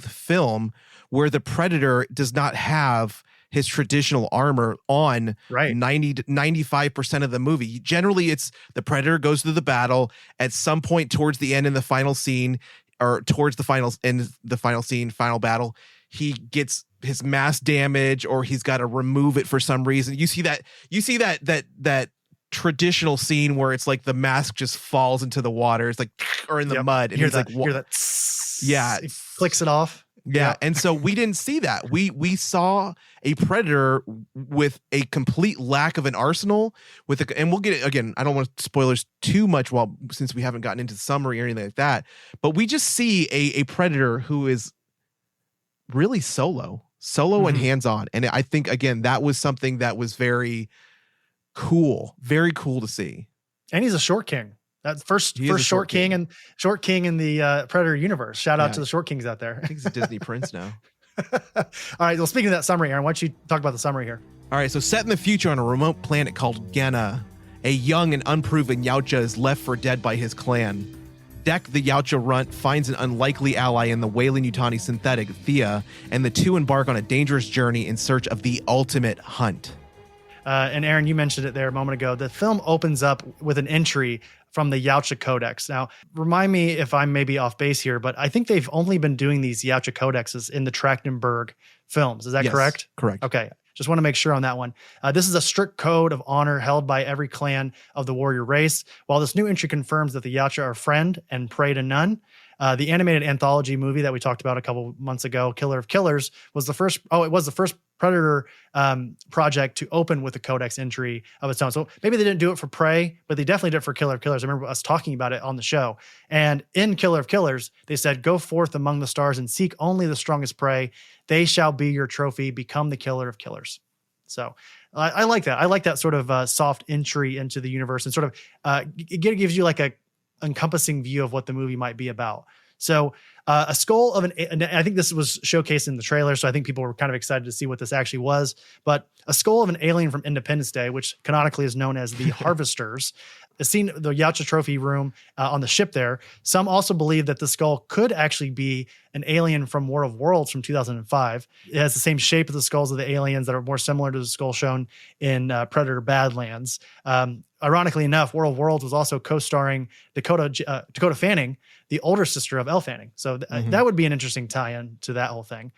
film where the Predator does not have his traditional armor on 90 to 95% of the movie. Generally, it's the Predator goes through the battle at some point towards the end in the final scene, or towards the final battle, he gets his mass damage, or he's got to remove it for some reason. You see that traditional scene where it's like the mask just falls into the water. It's like, or in the mud. And he's like, hear that. Yeah. He flicks it off. Yeah. And so we didn't see that. We saw a Predator with a complete lack of an arsenal and we'll get it again. I don't want spoilers too much since we haven't gotten into the summary or anything like that, but we just see a Predator who is really solo solo and hands-on. And I think, again, that was something that was very cool to see. And he's a short king. That's first short king in the Predator universe. Shout out to the short kings out there. I think he's a Disney prince now. All right. Well, speaking of that summary, Aaron, why don't you talk about the summary here? All right. So set in the future on a remote planet called Genna, a young and unproven Yautja is left for dead by his clan. Dek, the Yautja runt, finds an unlikely ally in the Weyland-Yutani synthetic, Thia, and the two embark on a dangerous journey in search of the ultimate hunt. And Aaron, you mentioned it there a moment ago. The film opens up with an entry from the Yautja Codex. Now, remind me if I'm maybe off base here, but I think they've only been doing these Yautja Codexes in the Trachtenberg films. Is that correct? Correct. Okay. Just want to make sure on that one. This is a strict code of honor held by every clan of the warrior race. While this new entry confirms that the Yautja are friend and prey to none, the animated anthology movie that we talked about a couple months ago, Killer of Killers, was the first. It was the first Predator project to open with a codex entry of its own. So maybe they didn't do it for Prey, but they definitely did it for Killer of Killers. I remember us talking about it on the show. And in Killer of Killers, they said, "Go forth among the stars and seek only the strongest prey. They shall be your trophy. Become the Killer of Killers." So I like that. I like that sort of soft entry into the universe, and sort of it gives you like a encompassing view of what the movie might be about. So a skull of and I think this was showcased in the trailer, so I think people were kind of excited to see what this actually was. But a skull of an alien from Independence Day, which canonically is known as the Harvesters, is seen in the Yautja trophy room on the ship there. Some also believe that the skull could actually be an alien from War of Worlds from 2005. It has the same shape as the skulls of the aliens that are more similar to the skull shown in Predator Badlands. Ironically enough, War of Worlds was also co-starring Dakota Fanning, the older sister of Elle Fanning. So that would be an interesting tie-in to that whole thing.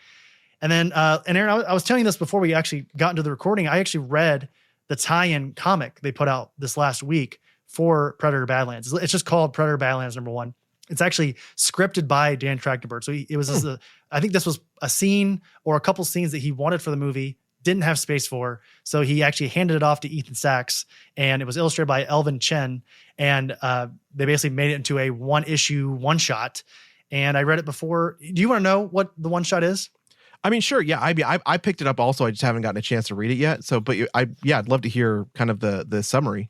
And then, and Aaron, I was telling you this before we actually got into the recording. I actually read the tie-in comic they put out this last week for Predator Badlands. It's just called Predator Badlands #1. It's actually scripted by Dan Trachtenberg. So it was, I think this was a scene or a couple scenes that he wanted for the movie, didn't have space for. So he actually handed it off to Ethan Sachs, and it was illustrated by Elvin Chen. And they basically made it into a one-issue one-shot. And I read it before. Do you want to know what the one-shot is? I mean, sure. Yeah. I picked it up also. I just haven't gotten a chance to read it yet. So, but I'd love to hear kind of the summary.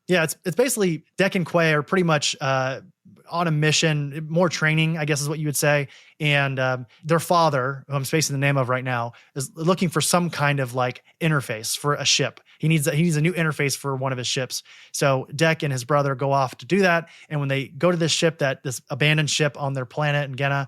Yeah, it's basically Dek and Quay are pretty much on a mission, more training, I guess is what you would say. And their father, who I'm spacing the name of right now, is looking for some kind of like interface for a ship. He needs a new interface for one of his ships. So Dek and his brother go off to do that. And when they go to this ship, this abandoned ship on their planet in Genna,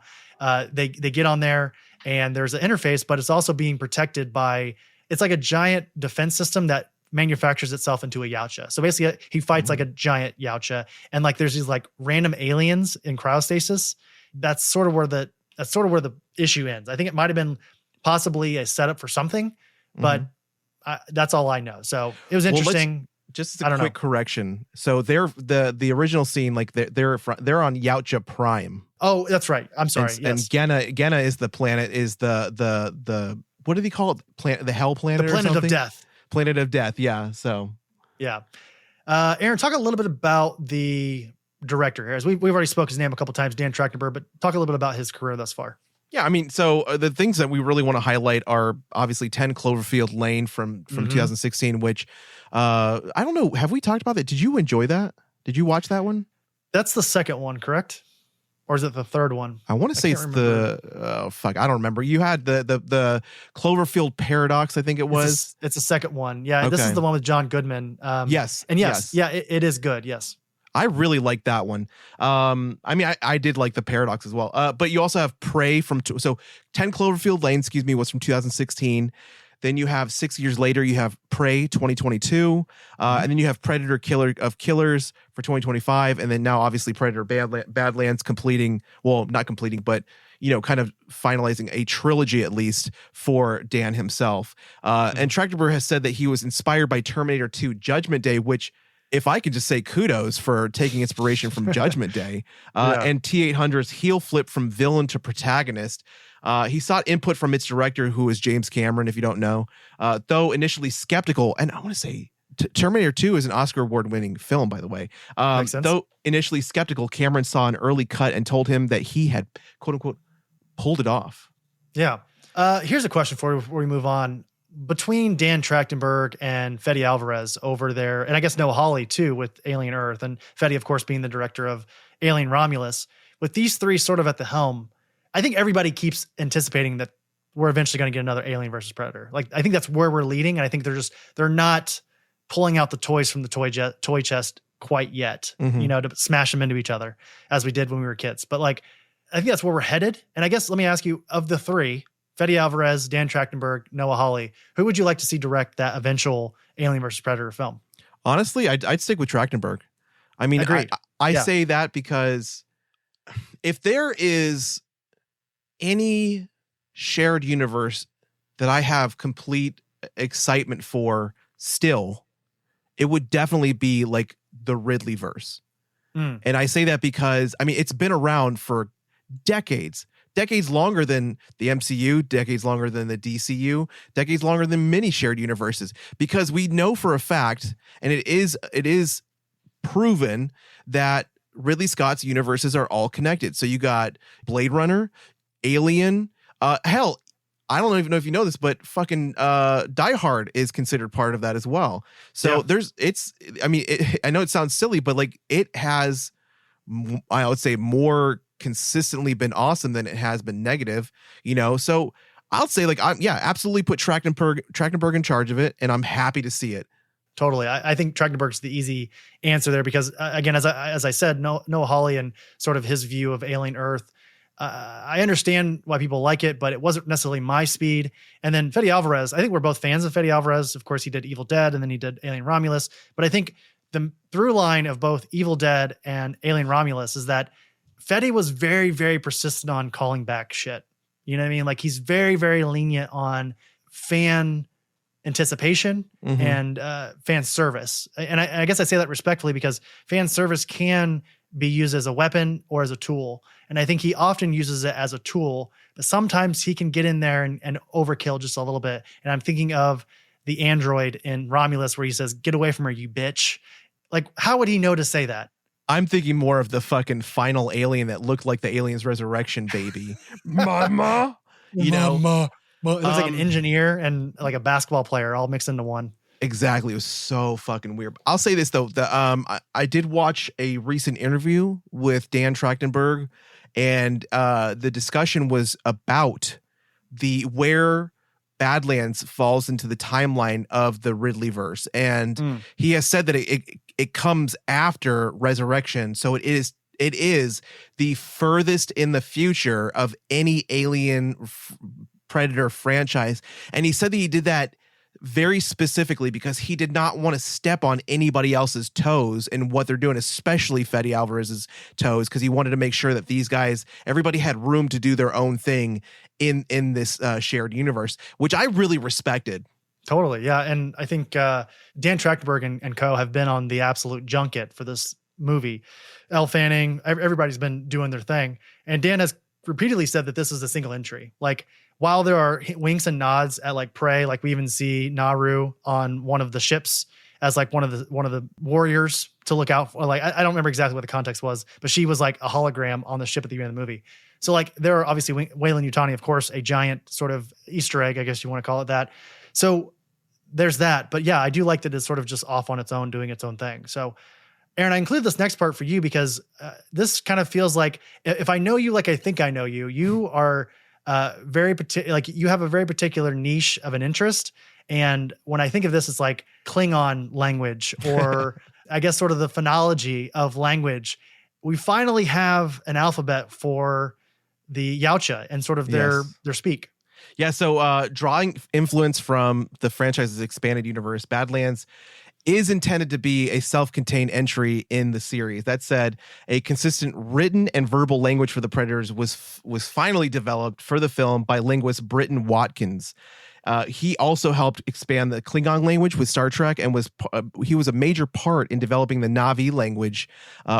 they get on there and there's an interface, but it's also being protected by, it's like a giant defense system that manufactures itself into a Yautja. So basically he fights like a giant Yautja, and like there's these like random aliens in cryostasis. That's sort of where the issue ends. I think it might have been possibly a setup for something, but that's all I know. So it was interesting. Just a quick correction. So they're the original scene, like they're on Yautja Prime. Oh, that's right. I'm sorry. And Genna is the planet, is the what do they call it? The Hell Planet, the planet of death. Planet of Death, yeah. So, yeah. Aaron, talk a little bit about the director here. As we've already spoke his name a couple times, Dan Trachtenberg, but talk a little bit about his career thus far. Yeah, I mean, so the things that we really want to highlight are obviously 10 Cloverfield Lane from 2016, which I don't know. Have we talked about that? Did you enjoy that? Did you watch that one? That's the second one, correct? Or is it the third one? I want to say it's I don't remember. You had the Cloverfield Paradox, I think it was. It's the second one. Yeah, okay. This is the one with John Goodman. Yes. And yes. Yeah, it is good. Yes. I really like that one. I mean, I did like the Paradox as well. But you also have Prey 10 Cloverfield Lane, was from 2016. Then you have 6 years later, you have Prey 2022. And then you have Predator Killer of Killers for 2025. And then now obviously Predator Badlands not completing, but kind of finalizing a trilogy at least for Dan himself. And Trachtenberg has said that he was inspired by Terminator 2 Judgment Day, which, if I could just say kudos for taking inspiration from Judgment Day, and T-800's heel flip from villain to protagonist. He sought input from its director, who is James Cameron, if you don't know, though initially skeptical. And I want to say Terminator 2 is an Oscar award-winning film, by the way. Though initially skeptical, Cameron saw an early cut and told him that he had, quote unquote, pulled it off. Yeah. Here's a question for you before we move on. Between Dan Trachtenberg and Fede Alvarez over there, and I guess Noah Hawley too with Alien Earth, and Fede, of course, being the director of Alien Romulus, with these three sort of at the helm, I think everybody keeps anticipating that we're eventually going to get another Alien versus Predator. Like, I think that's where we're leading, and I think they're not pulling out the toys from the toy chest quite yet, to smash them into each other as we did when we were kids. But like, I think that's where we're headed. And I guess let me ask you, of the three, Fede Alvarez, Dan Trachtenberg, Noah Hawley, who would you like to see direct that eventual Alien versus Predator film? Honestly, I'd stick with Trachtenberg. I mean, I say that because if there is any shared universe that I have complete excitement for still, it would definitely be like the Ridley verse. And I say that because, I mean, it's been around for decades longer than the MCU, decades longer than the DCU, decades longer than many shared universes, because we know for a fact, and it is proven, that Ridley Scott's universes are all connected. So you got Blade Runner, Alien, hell, I don't even know if you know this, but fucking Die Hard is considered part of that as well. So I know it sounds silly, but like, it has, I would say, more consistently been awesome than it has been negative, so I'll say, like, absolutely put Trachtenberg in charge of it, and I'm happy to see it. Totally. I think Trachtenberg's the easy answer there because, again, as I said, Noah Hawley and sort of his view of Alien Earth, I understand why people like it, but it wasn't necessarily my speed. And then Fede Alvarez, I think we're both fans of Fede Alvarez. Of course, he did Evil Dead and then he did Alien Romulus. But I think the through line of both Evil Dead and Alien Romulus is that Fede was very, very persistent on calling back shit. You know what I mean? Like, he's very, very lenient on fan anticipation and fan service. And I guess I say that respectfully because fan service can be used as a weapon or as a tool. And I think he often uses it as a tool, but sometimes he can get in there and overkill just a little bit. And I'm thinking of the android in Romulus where he says, "Get away from her, you bitch." Like, how would he know to say that? I'm thinking more of the fucking final alien that looked like the Alien's Resurrection baby. Mama. Mama. Well, it looks like an engineer and like a basketball player all mixed into one. Exactly. It was so fucking weird. I'll say this though. I did watch a recent interview with Dan Trachtenberg, and the discussion was about where Badlands falls into the timeline of the Ridley verse. And he has said that it comes after Resurrection. So it is the furthest in the future of any Alien Predator franchise. And he said that he did that very specifically because he did not want to step on anybody else's toes and what they're doing, especially Fede Alvarez's toes, because he wanted to make sure that these guys, everybody had room to do their own thing in this shared universe, which I really respected. Totally. Yeah. And I think Dan Trachtenberg and co have been on the absolute junket for this movie. Elle Fanning, everybody's been doing their thing. And Dan has repeatedly said that this is a single entry. Like, while there are winks and nods at like Prey, like we even see Naru on one of the ships as like one of the warriors to look out for. Like, I don't remember exactly what the context was, but she was like a hologram on the ship at the end of the movie. So like, there are obviously Weyland-Yutani, of course, a giant sort of Easter egg, I guess you want to call it that. So there's that. But yeah, I do like that it's sort of just off on its own, doing its own thing. So Aaron, I include this next part for you because this kind of feels like, if I know you like I think I know you, you are very particular. Like, you have a very particular niche of an interest. And when I think of this, it's like Klingon language, or I guess sort of the phonology of language. We finally have an alphabet for the Yautja and sort of their speak. Yeah. So drawing influence from the franchise's expanded universe, Badlands is intended to be a self-contained entry in the series. That said, a consistent written and verbal language for the Predators was finally developed for the film by linguist Britton Watkins. He also helped expand the Klingon language with Star Trek, and he was a major part in developing the Na'vi language,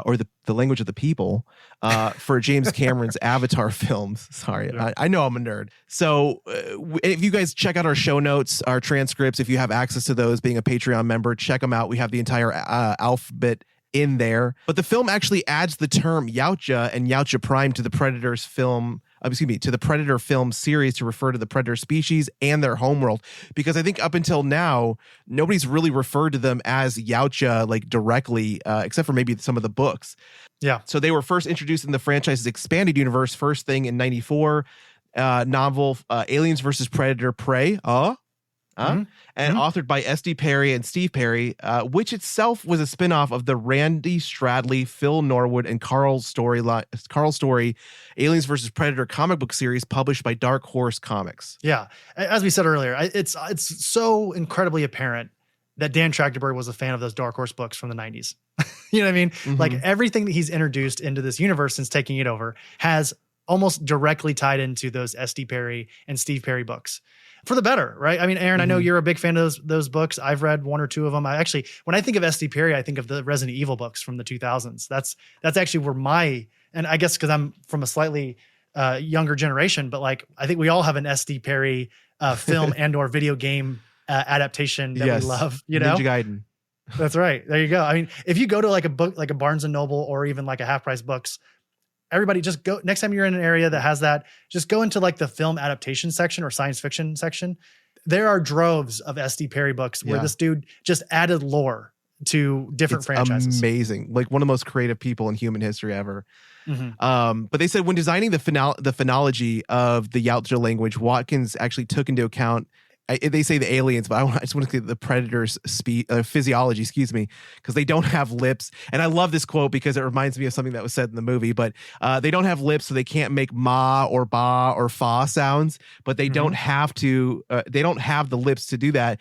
or the language of the people, for James Cameron's Avatar films. Sorry, I know I'm a nerd. So if you guys check out our show notes, our transcripts, if you have access to those, being a Patreon member, check them out. We have the entire alphabet in there. But the film actually adds the term Yautja and Yautja Prime to the Predator's film, to the Predator film series to refer to the Predator species and their homeworld. Because I think up until now, nobody's really referred to them as Yautja like directly, except for maybe some of the books. Yeah. So they were first introduced in the franchise's expanded universe, first thing in 94, novel Aliens vs. Predator Prey. And authored by S.D. Perry and Steve Perry, which itself was a spinoff of the Randy Stradley, Phil Norwood, and Carl Story Aliens vs. Predator comic book series published by Dark Horse Comics. Yeah. As we said earlier, it's so incredibly apparent that Dan Trachtenberg was a fan of those Dark Horse books from the 90s. You know what I mean? Mm-hmm. Like everything that he's introduced into this universe since taking it over has almost directly tied into those S.D. Perry and Steve Perry books. For the better, right? I mean, Aaron, I know you're a big fan of those books. I've read one or two of them. I actually, when I think of S.D. Perry, I think of the Resident Evil books from the 2000s. That's actually where and I guess because I'm from a slightly younger generation, but like I think we all have an S.D. Perry film and or video game adaptation that we love. You know, Ninja Gaiden. That's right. There you go. I mean, if you go to like a book, like a Barnes and Noble or even like a Half Price Books, everybody just go next time you're in an area that has that, just go into like the film adaptation section or science fiction section. There are droves of S.D. Perry books where this dude just added lore to different franchises. Amazing. Like one of the most creative people in human history ever. But they said when designing the phonology of the Yautja language, Watkins actually took into account, they say the aliens, but I just want to say the Predator's physiology, because they don't have lips. And I love this quote because it reminds me of something that was said in the movie, but they don't have lips, so they can't make ma or ba or fa sounds, but they don't have to, they don't have the lips to do that.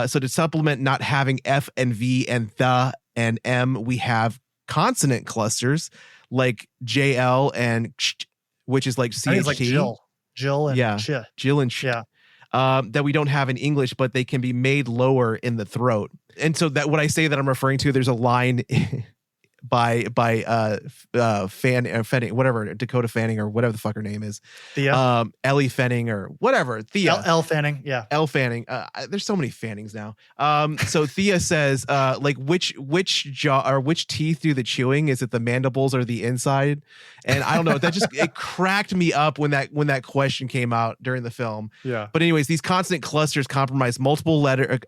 So to supplement not having F and V and the and M, we have consonant clusters like JL and ch, which is like CHT. It's like Jill and ch. Jill and ch. Yeah. That we don't have in English, but they can be made lower in the throat. And so that what I say that I'm referring to, there's a line by Fanning, whatever, Dakota Fanning or whatever the fuck her name is. Thia. Ellie Fanning or whatever. Thia. Elle Fanning. Yeah. Elle Fanning. There's so many Fannings now. So Thia says, like which jaw or which teeth do the chewing? Is it the mandibles or the inside? And I don't know. That just it cracked me up when that question came out during the film. Yeah. But anyways, these consonant clusters comprise multiple letters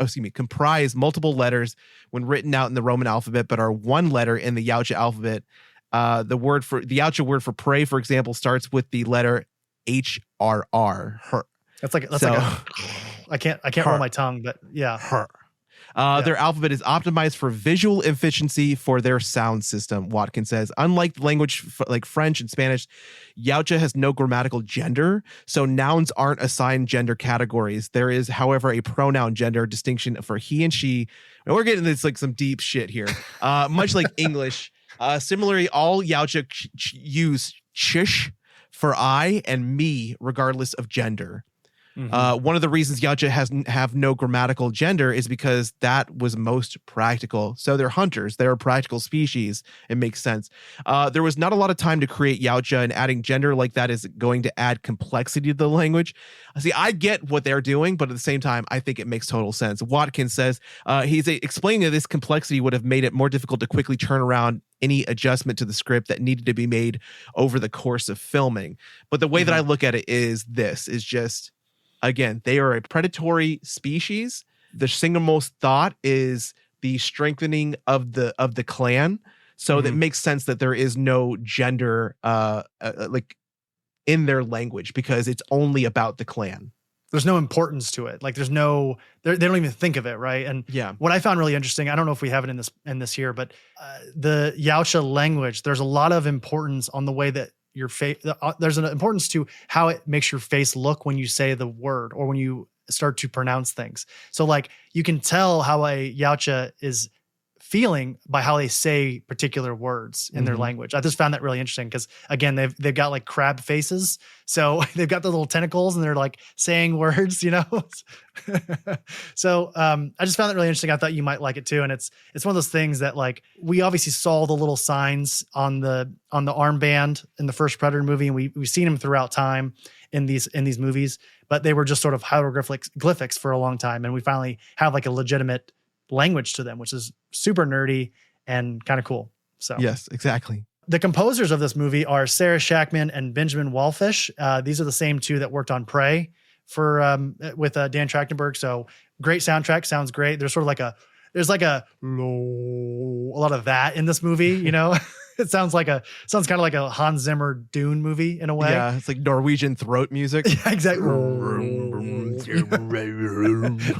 when written out in the Roman alphabet, but are one letter in the Yautja alphabet. The Yautja word for prey, for example, starts with the letter HRR. Her. That's like I can't roll my tongue, but yeah. Her. Their alphabet is optimized for visual efficiency for their sound system, Watkins says. Unlike the language like French and Spanish, Yautja has no grammatical gender, so nouns aren't assigned gender categories. There is, however, a pronoun gender distinction for he and she. And we're getting this like some deep shit here. Much like English. Similarly, all Yautja use chish for I and me, regardless of gender. One of the reasons Yautja have no grammatical gender is because that was most practical. So they're hunters. They're a practical species. It makes sense. There was not a lot of time to create Yautja, and adding gender like that is going to add complexity to the language. See, I get what they're doing, but at the same time, I think it makes total sense. Watkins says he's explaining that this complexity would have made it more difficult to quickly turn around any adjustment to the script that needed to be made over the course of filming. But the way that I look at it is just, again, they are a predatory species. The single most thought is the strengthening of the clan. So that makes sense that there is no gender like in their language because it's only about the clan. There's no importance to it. Like there's no, they don't even think of it. Right. And what I found really interesting, I don't know if we have it in this here, but the Yautja language, there's a lot of importance on the way that your face, there's an importance to how it makes your face look when you say the word or when you start to pronounce things. So like you can tell how a Yautja is feeling by how they say particular words in their language. I just found that really interesting because again, they've got like crab faces. So they've got the little tentacles and they're like saying words, you know? So I just found that really interesting. I thought you might like it too. And it's one of those things that like, we obviously saw the little signs on the armband in the first Predator movie. And we've seen them throughout time in these movies, but they were just sort of hieroglyphics for a long time. And we finally have like a legitimate language to them, which is super nerdy and kind of cool. So yes, exactly. The composers of this movie are Sarah Shackman and Benjamin Wallfish. These are the same two that worked on Prey with Dan Trachtenberg. So great soundtrack, sounds great. There's sort of there's a lot of that in this movie, you know. It sounds kind of like a Hans Zimmer Dune movie in a way. Yeah, it's like Norwegian throat music. Yeah, exactly.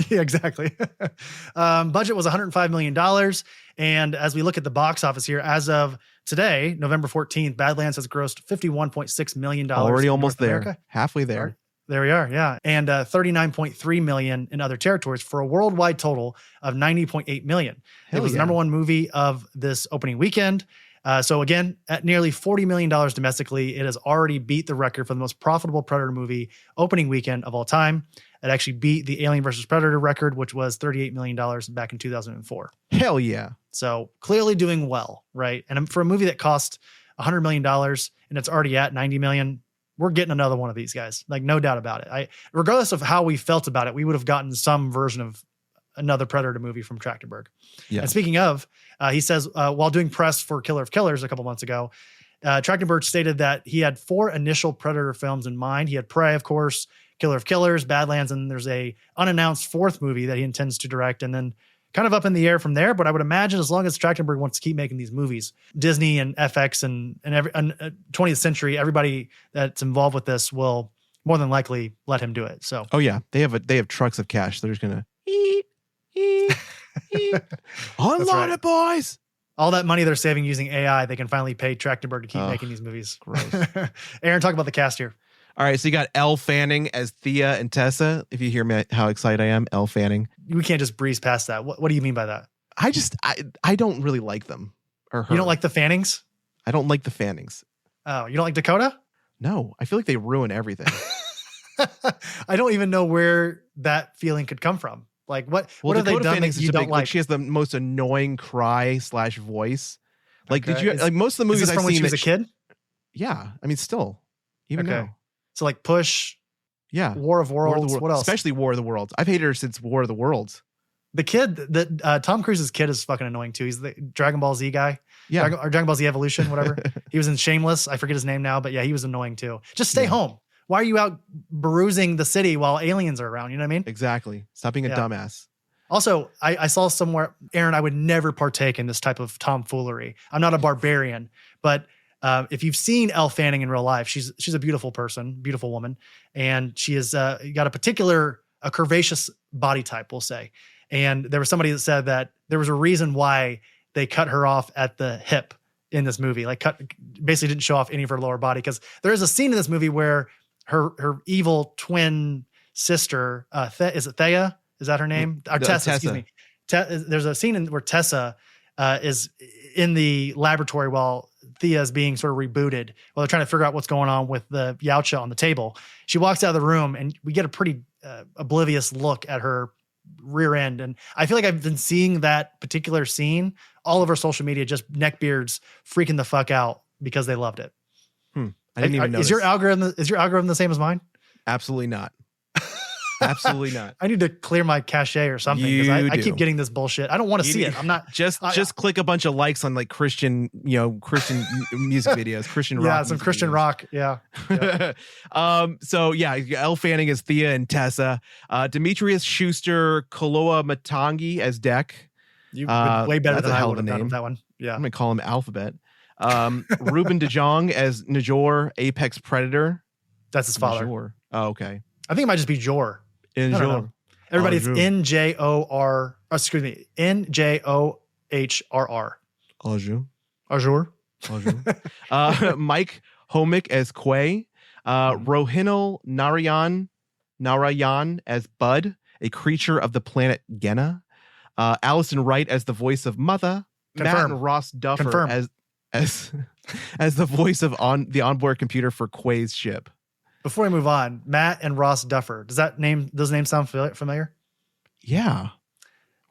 Yeah, exactly. Budget was $105 million. And as we look at the box office here, as of today, November 14th, Badlands has grossed $51.6 million. Already almost North there. America. Halfway there. There we are, yeah. And $39.3 million in other territories for a worldwide total of $90.8 million. It was the number one movie of this opening weekend. So again, at nearly $40 million domestically, it has already beat the record for the most profitable Predator movie opening weekend of all time. It actually beat the Alien vs. Predator record, which was $38 million back in 2004. Hell yeah. So clearly doing well, right? And for a movie that cost $100 million and it's already at $90 million, we're getting another one of these guys. Like, no doubt about it. Regardless of how we felt about it, we would have gotten some version of another Predator movie from Trachtenberg. Yeah. And speaking of, he says, while doing press for Killer of Killers a couple months ago, Trachtenberg stated that he had 4 initial Predator films in mind. He had Prey, of course, Killer of Killers, Badlands, and there's a unannounced 4th movie that he intends to direct, and then kind of up in the air from there. But I would imagine as long as Trachtenberg wants to keep making these movies, Disney and FX and 20th Century, everybody that's involved with this will more than likely let him do it. So, oh yeah, they have trucks of cash. They're just gonna unload it, boys. All that money they're saving using AI, they can finally pay Trachtenberg to keep making these movies. Gross. Aaron, talk about the cast here. All right, so you got Elle Fanning as Thea and Tessa. If you hear me, how excited I am, Elle Fanning. We can't just breeze past that. What do you mean by that? I don't really like them or her. You don't like the Fannings? I don't like the Fannings. Oh, you don't like Dakota? No, I feel like they ruin everything. I don't even know where that feeling could come from. Like what have they done that you don't like? She has the most annoying cry/voice. Like, did you like most of the movies I've seen when she was a kid? Yeah, I mean, still, even now. So like Push, yeah, War of Worlds. What else? Especially War of the Worlds. I've hated her since War of the Worlds. The kid that Tom Cruise's kid is fucking annoying too. He's the Dragon Ball Z guy. Yeah, or Dragon Ball Z Evolution, whatever. He was in Shameless. I forget his name now, but yeah, he was annoying too. Just stay home. Why are you out perusing the city while aliens are around? You know what I mean? Exactly. Stop being a dumbass. Also, I saw somewhere, Aaron, I would never partake in this type of tomfoolery. I'm not a barbarian, but if you've seen Elle Fanning in real life, she's a beautiful person, beautiful woman, and she has got a curvaceous body type, we'll say. And there was somebody that said that there was a reason why they cut her off at the hip in this movie, basically didn't show off any of her lower body, because there is a scene in this movie where her evil twin sister, is it Thea? Is that her name? Or Tessa, excuse me. There's a scene where Tessa is in the laboratory while Thea is being sort of rebooted, while they're trying to figure out what's going on with the Yautja on the table. She walks out of the room and we get a pretty oblivious look at her rear end. And I feel like I've been seeing that particular scene all over social media, just neckbeards freaking the fuck out because they loved it. I didn't even know. Is your algorithm the same as mine? Absolutely not. Absolutely not. I need to clear my cache or something because I keep getting this bullshit. I don't want to see it. I'm not just click a bunch of likes on like Christian music videos, Christian rock. Yeah, some Christian rock. Yeah. So yeah, Elle Fanning as Thea and Tessa, Demetrius Schuster, Koloa Matangi as Dek. You way better than I would have done name. with that one. Yeah. I'm gonna call him Alphabet. Ruben de Jong as Najor, Apex Predator. That's his father. Najor. Oh, okay. I think it might just be Jor. Njor. Everybody, it's Njor. Excuse me, Njohrr. Ajur. Mike Homick as Quay. Rohinal Narayan as Bud, a creature of the planet Genna. Allison Wright as the voice of Mother. Confirm. Matt and Ross Duffer as the voice of the onboard computer for Quay's ship. Before we move on, Matt and Ross Duffer. Does those names sound familiar? Yeah.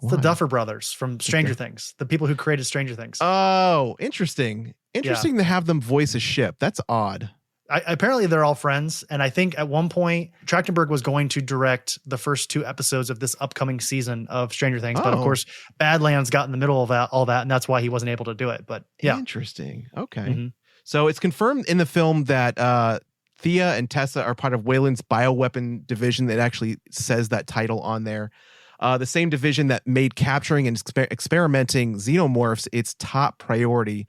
It's the Duffer brothers from Stranger Things, the people who created Stranger Things. Oh, interesting. Interesting to have them voice a ship. That's odd. Apparently they're all friends. And I think at one point, Trachtenberg was going to direct the first 2 episodes of this upcoming season of Stranger Things. But of course, Badlands got in the middle of all that. And that's why he wasn't able to do it. But yeah. Interesting. Okay. So it's confirmed in the film that Thia and Tessa are part of Weyland's bioweapon division that actually says that title on there. The same division that made capturing and experimenting xenomorphs its top priority.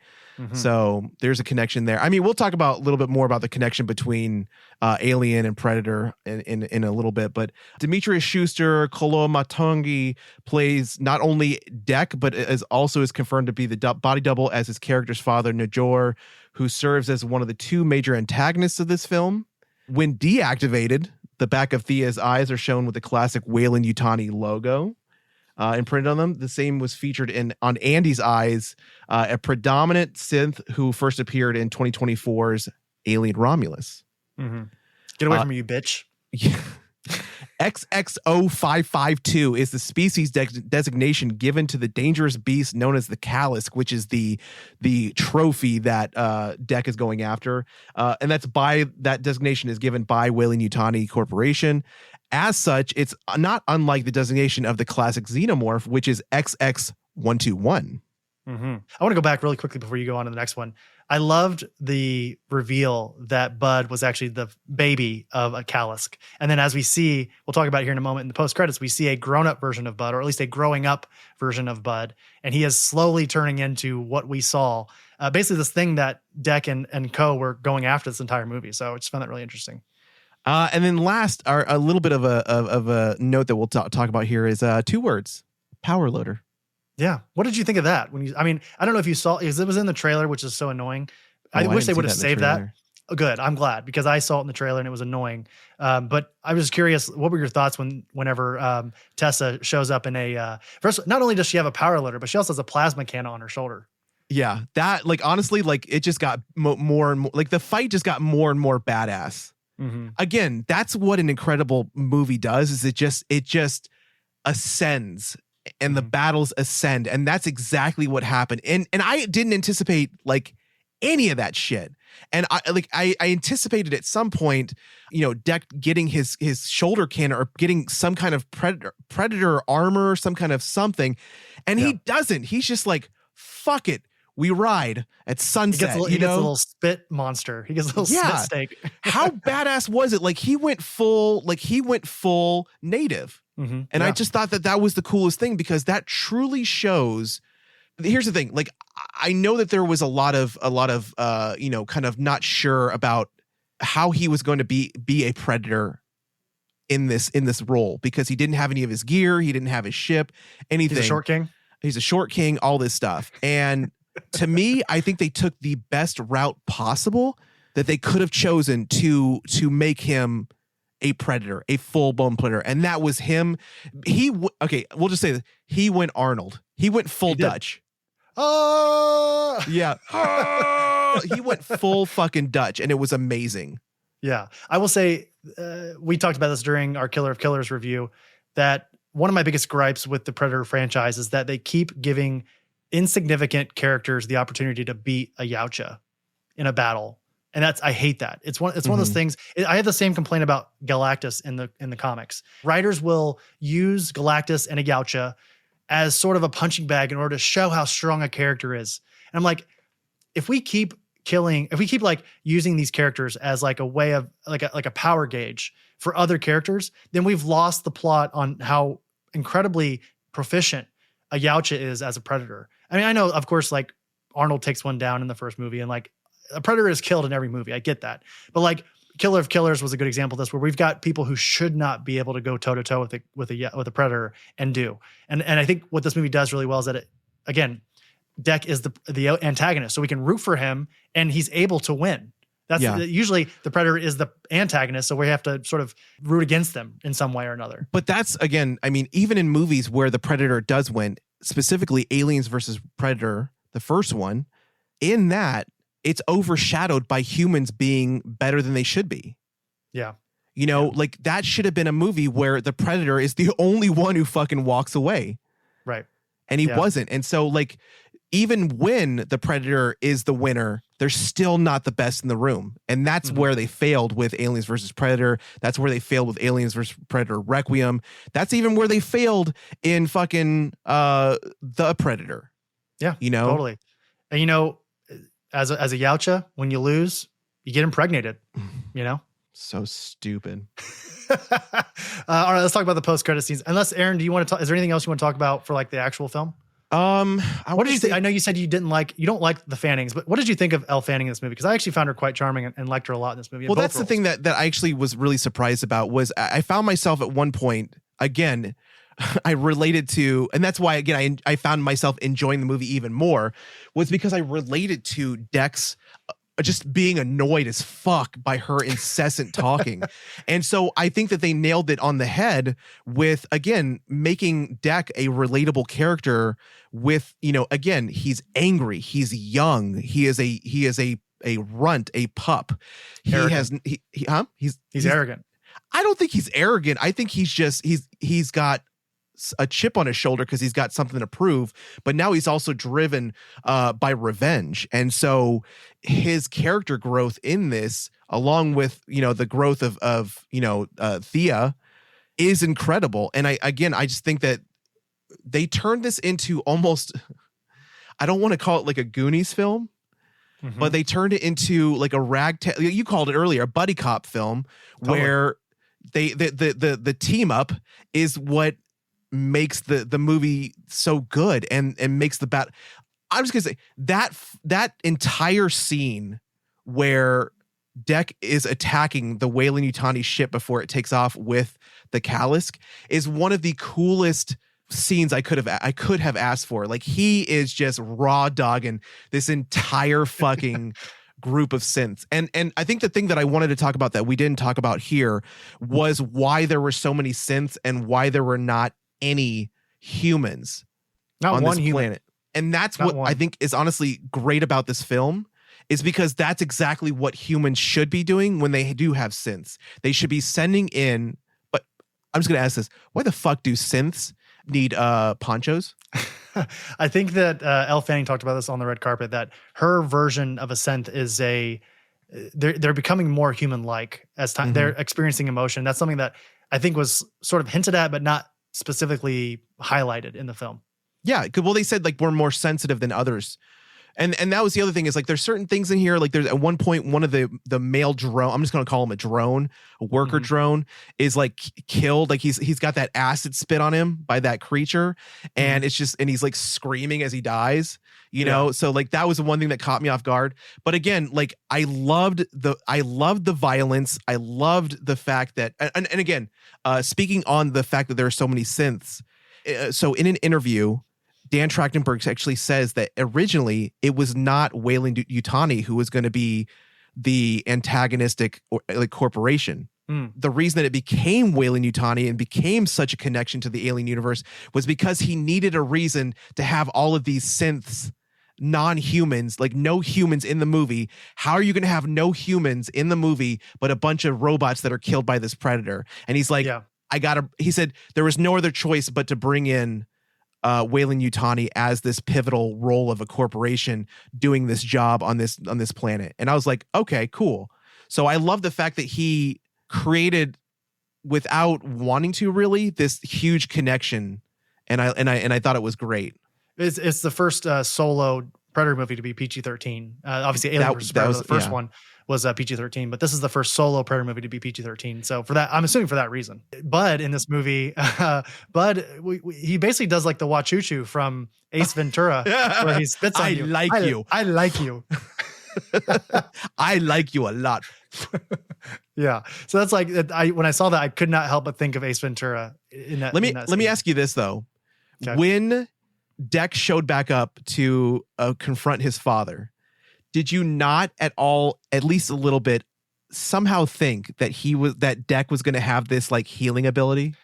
So there's a connection there. I mean, we'll talk about a little bit more about the connection between Alien and Predator in a little bit. But Demetrius Schuster, Kolo Matongi plays not only Dek, but is confirmed to be the body double as his character's father, Najor, who serves as one of the 2 major antagonists of this film. When deactivated, the back of Thia's eyes are shown with the classic Weyland-Yutani logo imprinted on them. The same was featured on Andy's eyes, a predominant synth who first appeared in 2024's Alien Romulus. Get away from me, you bitch. XXO552 is the species designation given to the dangerous beast known as the Calisk, which is the trophy that Dek is going after. And that designation is given by Weyland-Yutani Corporation. As such, it's not unlike the designation of the classic xenomorph, which is XX121. I want to go back really quickly before you go on to the next one. I loved the reveal that Bud was actually the baby of a Calisk. And then as we see, we'll talk about it here in a moment in the post-credits, we see a grown-up version of Bud, or at least a growing up version of Bud. And he is slowly turning into what we saw. Basically this thing that Dek and Co were going after this entire movie. So I just found that really interesting. And then last, a little bit of a note that we'll talk about here is 2 words: power loader. Yeah. What did you think of that? I don't know if you saw, because it was in the trailer, which is so annoying. I wish they would have saved that. Oh, good. I'm glad, because I saw it in the trailer and it was annoying. But I was curious, what were your thoughts whenever Tessa shows up in first, not only does she have a power loader, but she also has a plasma cannon on her shoulder. Yeah. That, honestly, it just got more and more, the fight just got more and more badass. Again, that's what an incredible movie does, is it just ascends. And the battles ascend, and that's exactly what happened. And I didn't anticipate any of that shit. And I anticipated at some point, Dek getting his shoulder cannon or getting some kind of predator armor, some kind of something, and he doesn't. He's just like, fuck it, we ride at sunset. He gets a little spit monster. He gets a little spit steak. How badass was it? He went full native. And I just thought that was the coolest thing, because that truly shows. Here's the thing. I know that there was a lot of kind of not sure about how he was going to be a predator in this role, because he didn't have any of his gear. He didn't have his ship, anything. He's a short king, all this stuff. And to me, I think they took the best route possible that they could have chosen to make him a predator, a full-blown predator. And that was him. We'll just say that he went Arnold. He went full Dutch. Oh yeah. He went full fucking Dutch, and it was amazing. Yeah. I will say, we talked about this during our Killer of Killers review, that one of my biggest gripes with the Predator franchise is that they keep giving insignificant characters the opportunity to beat a Yautja in a battle. And I hate that. It's one of those things. I have the same complaint about Galactus in the comics. Writers will use Galactus and a Yautja as sort of a punching bag in order to show how strong a character is. And I'm like, if we keep using these characters as a way of a power gauge for other characters, then we've lost the plot on how incredibly proficient a Yautja is as a predator. I mean, I know, of course, Arnold takes one down in the first movie, and a predator is killed in every movie. I get that. But Killer of Killers was a good example of this, where we've got people who should not be able to go toe to toe with a predator and do. And I think what this movie does really well is that Dek is the antagonist, so we can root for him and he's able to win. Usually the predator is the antagonist, so we have to sort of root against them in some way or another. But that's, again, I mean, even in movies where the predator does win, specifically Aliens versus Predator, the first one, in that, it's overshadowed by humans being better than they should be. Yeah. That should have been a movie where the predator is the only one who fucking walks away. Right. And he wasn't. And so even when the Predator is the winner, they're still not the best in the room. And that's where they failed with Aliens versus Predator. That's where they failed with Aliens versus Predator Requiem. That's even where they failed in fucking The Predator. Yeah, you know, totally. And you know, as a Yautja, when you lose, you get impregnated. You know, so stupid. All right, let's talk about the post-credit scenes. Unless Aaron, do you want to talk? Is there anything else you want to talk about for like the actual film? What did you think? I know you said you don't like the Fannings, but what did you think of Elle Fanning in this movie? Because I actually found her quite charming and liked her a lot in this movie. Well, that's the thing that I actually was really surprised about was I found myself at one point, again, I related to, and that's why, again, I found myself enjoying the movie even more, was because I related to Dex just being annoyed as fuck by her incessant talking. And so I think that they nailed it on the head with, again, making Deck a relatable character with, you know, again, he's angry, he's young, he is a runt, a pup. Arrogant. He's arrogant. I don't think he's arrogant. I think he's got a chip on his shoulder because he's got something to prove, but now he's also driven by revenge. And so his character growth in this, along with, you know, the growth of Thia, is incredible. And I just think that they turned this into almost, I don't want to call it like a Goonies film, but they turned it into like a ragtag, you called it earlier, a buddy cop film, where the team up is what makes the movie so good and makes the bat. I'm just gonna say that entire scene where Deck is attacking the Weyland-Yutani ship before it takes off with the Kalisk is one of the coolest scenes I could have asked for. Like, he is just raw dogging this entire fucking group of synths. And I think the thing that I wanted to talk about that we didn't talk about here was why there were so many synths and why there were not any humans on this planet. And that's what I think is honestly great about this film, is because that's exactly what humans should be doing when they do have synths. They should be sending in, but I'm just going to ask this. Why the fuck do synths need ponchos? I think that Elle Fanning talked about this on the red carpet, that her version of a synth is they're becoming more human-like as time. They're experiencing emotion. That's something that I think was sort of hinted at, but not specifically highlighted in the film. Yeah, well, they said like we're more sensitive than others. And that was the other thing, is like there's certain things in here, like there's at one point one of the male drone, I'm just gonna call him a drone, a worker drone, is like killed. Like he's got that acid spit on him by that creature, and it's just, and he's like screaming as he dies, you know. So like that was the one thing that caught me off guard. But again, like I loved the violence. I loved the fact that, and again, speaking on the fact that there are so many synths. So in an interview, Dan Trachtenberg actually says that originally it was not Weyland-Yutani who was going to be the antagonistic corporation. The reason that it became Weyland-Yutani and became such a connection to the alien universe was because he needed a reason to have all of these synths, non-humans, like no humans in the movie. How are you going to have no humans in the movie but a bunch of robots that are killed by this predator? And he's like, he said there was no other choice but to bring in Weyland-Yutani as this pivotal role of a corporation doing this job on this planet. And I was like, okay, cool. So I love the fact that he created, without wanting to really, this huge connection, and I thought it was great. It's the first solo Predator movie to be PG-13. Obviously, Alien vs. Predator, the first one was PG-13, but this is the first solo Predator movie to be PG-13. So for that, I'm assuming for that reason. Bud in this movie, he basically does like the Wachuchu from Ace Ventura, where he spits on you. I like you. I like you a lot. Yeah. So that's like, when I saw that, I could not help but think of Ace Ventura in that. Let me ask you this though. Okay. When Dex showed back up to confront his father, did you not at all, at least a little bit, somehow think that Dex was going to have this like healing ability?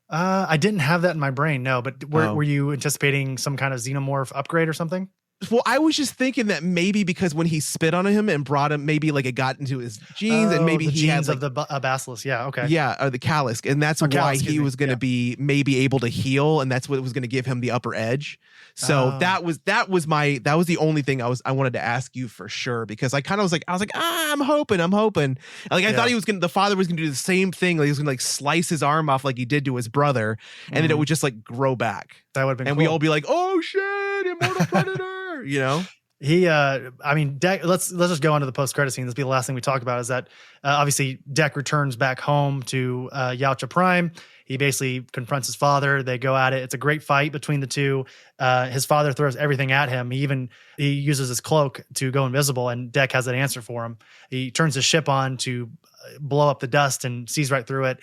I didn't have that in my brain, no. But were you anticipating some kind of xenomorph upgrade or something? Well, I was just thinking that maybe because when he spit on him and brought him, maybe like it got into his genes, and maybe the he genes had of the basilisk. Yeah, okay. Yeah, or the Calisk, and that's why he was going to be maybe able to heal, and that's what was going to give him the upper edge. So that was the only thing I wanted to ask you for sure, because I was like I'm hoping. Like I thought the father was going to do the same thing. Like he was going to like slice his arm off like he did to his brother, and then it would just like grow back. That would have been and cool. we all be like, oh shit, immortal predator, you know. He, I mean, Deck. Let's just go on to the post-credit scene. This will be the last thing we talk about. Is that obviously Deck returns back home to Yautja Prime. He basically confronts his father. They go at it. It's a great fight between the two. His father throws everything at him. He uses his cloak to go invisible, and Deck has an answer for him. He turns his ship on to blow up the dust and sees right through it.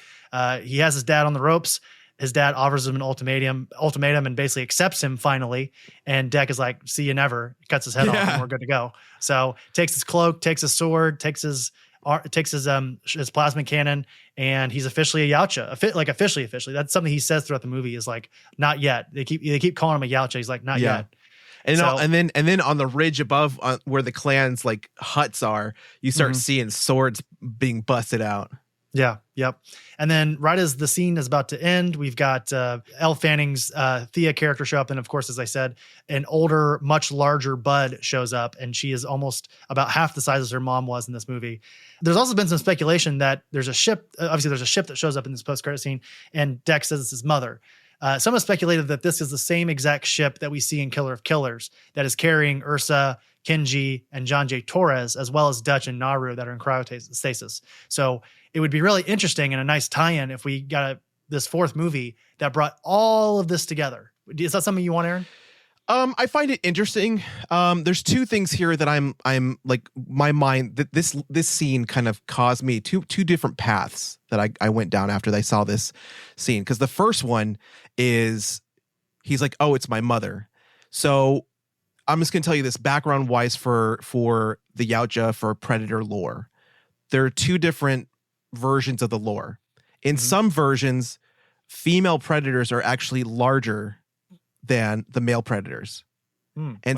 He has his dad on the ropes. His dad offers him an ultimatum and basically accepts him finally. And Deck is like, see you never, cuts his head off and we're good to go. So takes his cloak, takes his sword, takes his plasma cannon, and he's officially a Yautja. Officially. That's something he says throughout the movie is like, not yet. They keep calling him a Yautja. He's like, not yet. And and then on the ridge above where the clan's like huts are, you start seeing swords being busted out. Yeah. Yep. And then right as the scene is about to end, we've got Elle Fanning's Thia character show up. And of course, as I said, an older, much larger Bud shows up, and she is almost about half the size as her mom was in this movie. There's also been some speculation that there's a ship. Obviously, there's a ship that shows up in this post-credit scene, and Deck says it's his mother. Some have speculated that this is the same exact ship that we see in Killer of Killers that is carrying Ursa, Kenji, and John J. Torres, as well as Dutch and Naru that are in cryostasis. So it would be really interesting and a nice tie-in if we got this fourth movie that brought all of this together. Is that something you want, Aaron? I find it interesting. There's two things here that I'm like, my mind, that this scene kind of caused me two different paths that I went down after I saw this scene. Because the first one is he's like, oh, it's my mother. So I'm just gonna tell you this background wise for the Yautja, for Predator lore. There are two different versions of the lore. In some versions, female predators are actually larger than the male predators.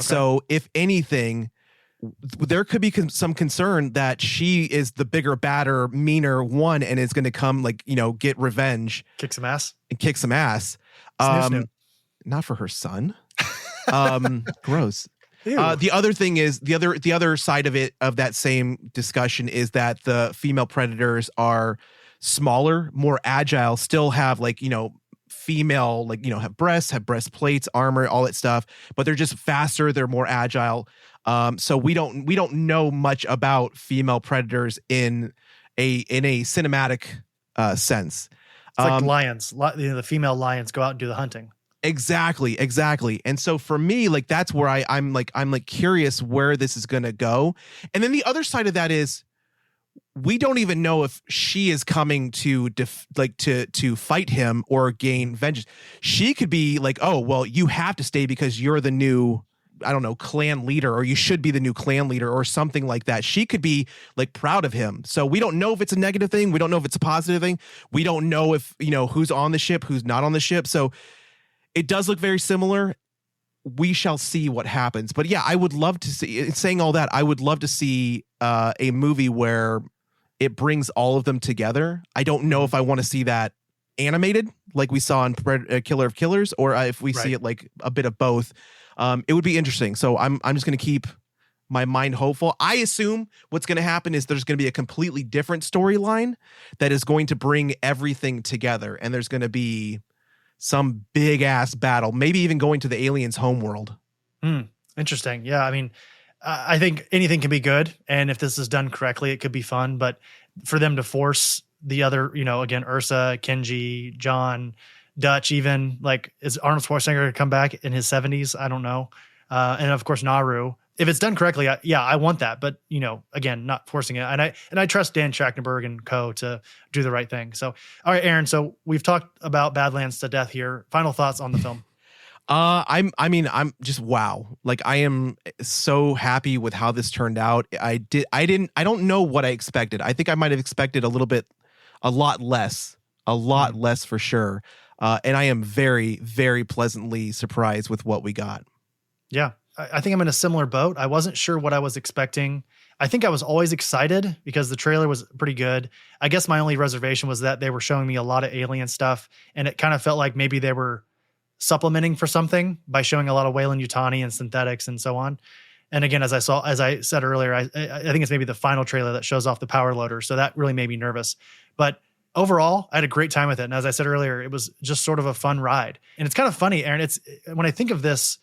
So if anything, there could be some concern that she is the bigger, badder, meaner one and is going to come get revenge. Kick some ass. Not for her son. Gross. The other thing is the other side of that same discussion is that the female predators are smaller, more agile, still have female, have breast plates, armor, all that stuff, but they're just faster. They're more agile. So we don't know much about female predators in a cinematic sense. It's like lions. The female lions go out and do the hunting. Exactly. And so for me, that's where I'm curious where this is going to go. And then the other side of that is we don't even know if she is coming to fight him or gain vengeance. She could be like, oh, well, you have to stay because you're the new, I don't know, clan leader, or you should be the new clan leader or something like that. She could be proud of him. So we don't know if it's a negative thing. We don't know if it's a positive thing. We don't know if, who's on the ship, who's not on the ship. So it does look very similar. We shall see what happens. But yeah, I would love to see, saying all that, I would love to see a movie where it brings all of them together. I don't know if I want to see that animated like we saw in Killer of Killers, or if we see it a bit of both. It would be interesting. So I'm just going to keep my mind hopeful. I assume what's going to happen is there's going to be a completely different storyline that is going to bring everything together. And there's going to be some big ass battle, maybe even going to the aliens' homeworld. Interesting. Yeah. I mean, I think anything can be good. And if this is done correctly, it could be fun. But for them to force the other, again, Ursa, Kenji, John, Dutch, even is Arnold Schwarzenegger going to come back in his 70s? I don't know. And of course, Naru. If it's done correctly, I want that. But, again, not forcing it. And I trust Dan Trachtenberg and co to do the right thing. So, all right, Aaron. So we've talked about Badlands to death here. Final thoughts on the film. I'm just wow. I am so happy with how this turned out. I don't know what I expected. I think I might have expected a lot less for sure. And I am very, very pleasantly surprised with what we got. Yeah. I think I'm in a similar boat. I wasn't sure what I was expecting. I think I was always excited because the trailer was pretty good. I guess my only reservation was that they were showing me a lot of alien stuff, and it kind of felt like maybe they were supplementing for something by showing a lot of Weyland-Yutani and synthetics and so on. And again, as I said earlier, I think it's maybe the final trailer that shows off the power loader. So that really made me nervous. But overall, I had a great time with it. And as I said earlier, it was just sort of a fun ride. And it's kind of funny, Aaron, it's when I think of this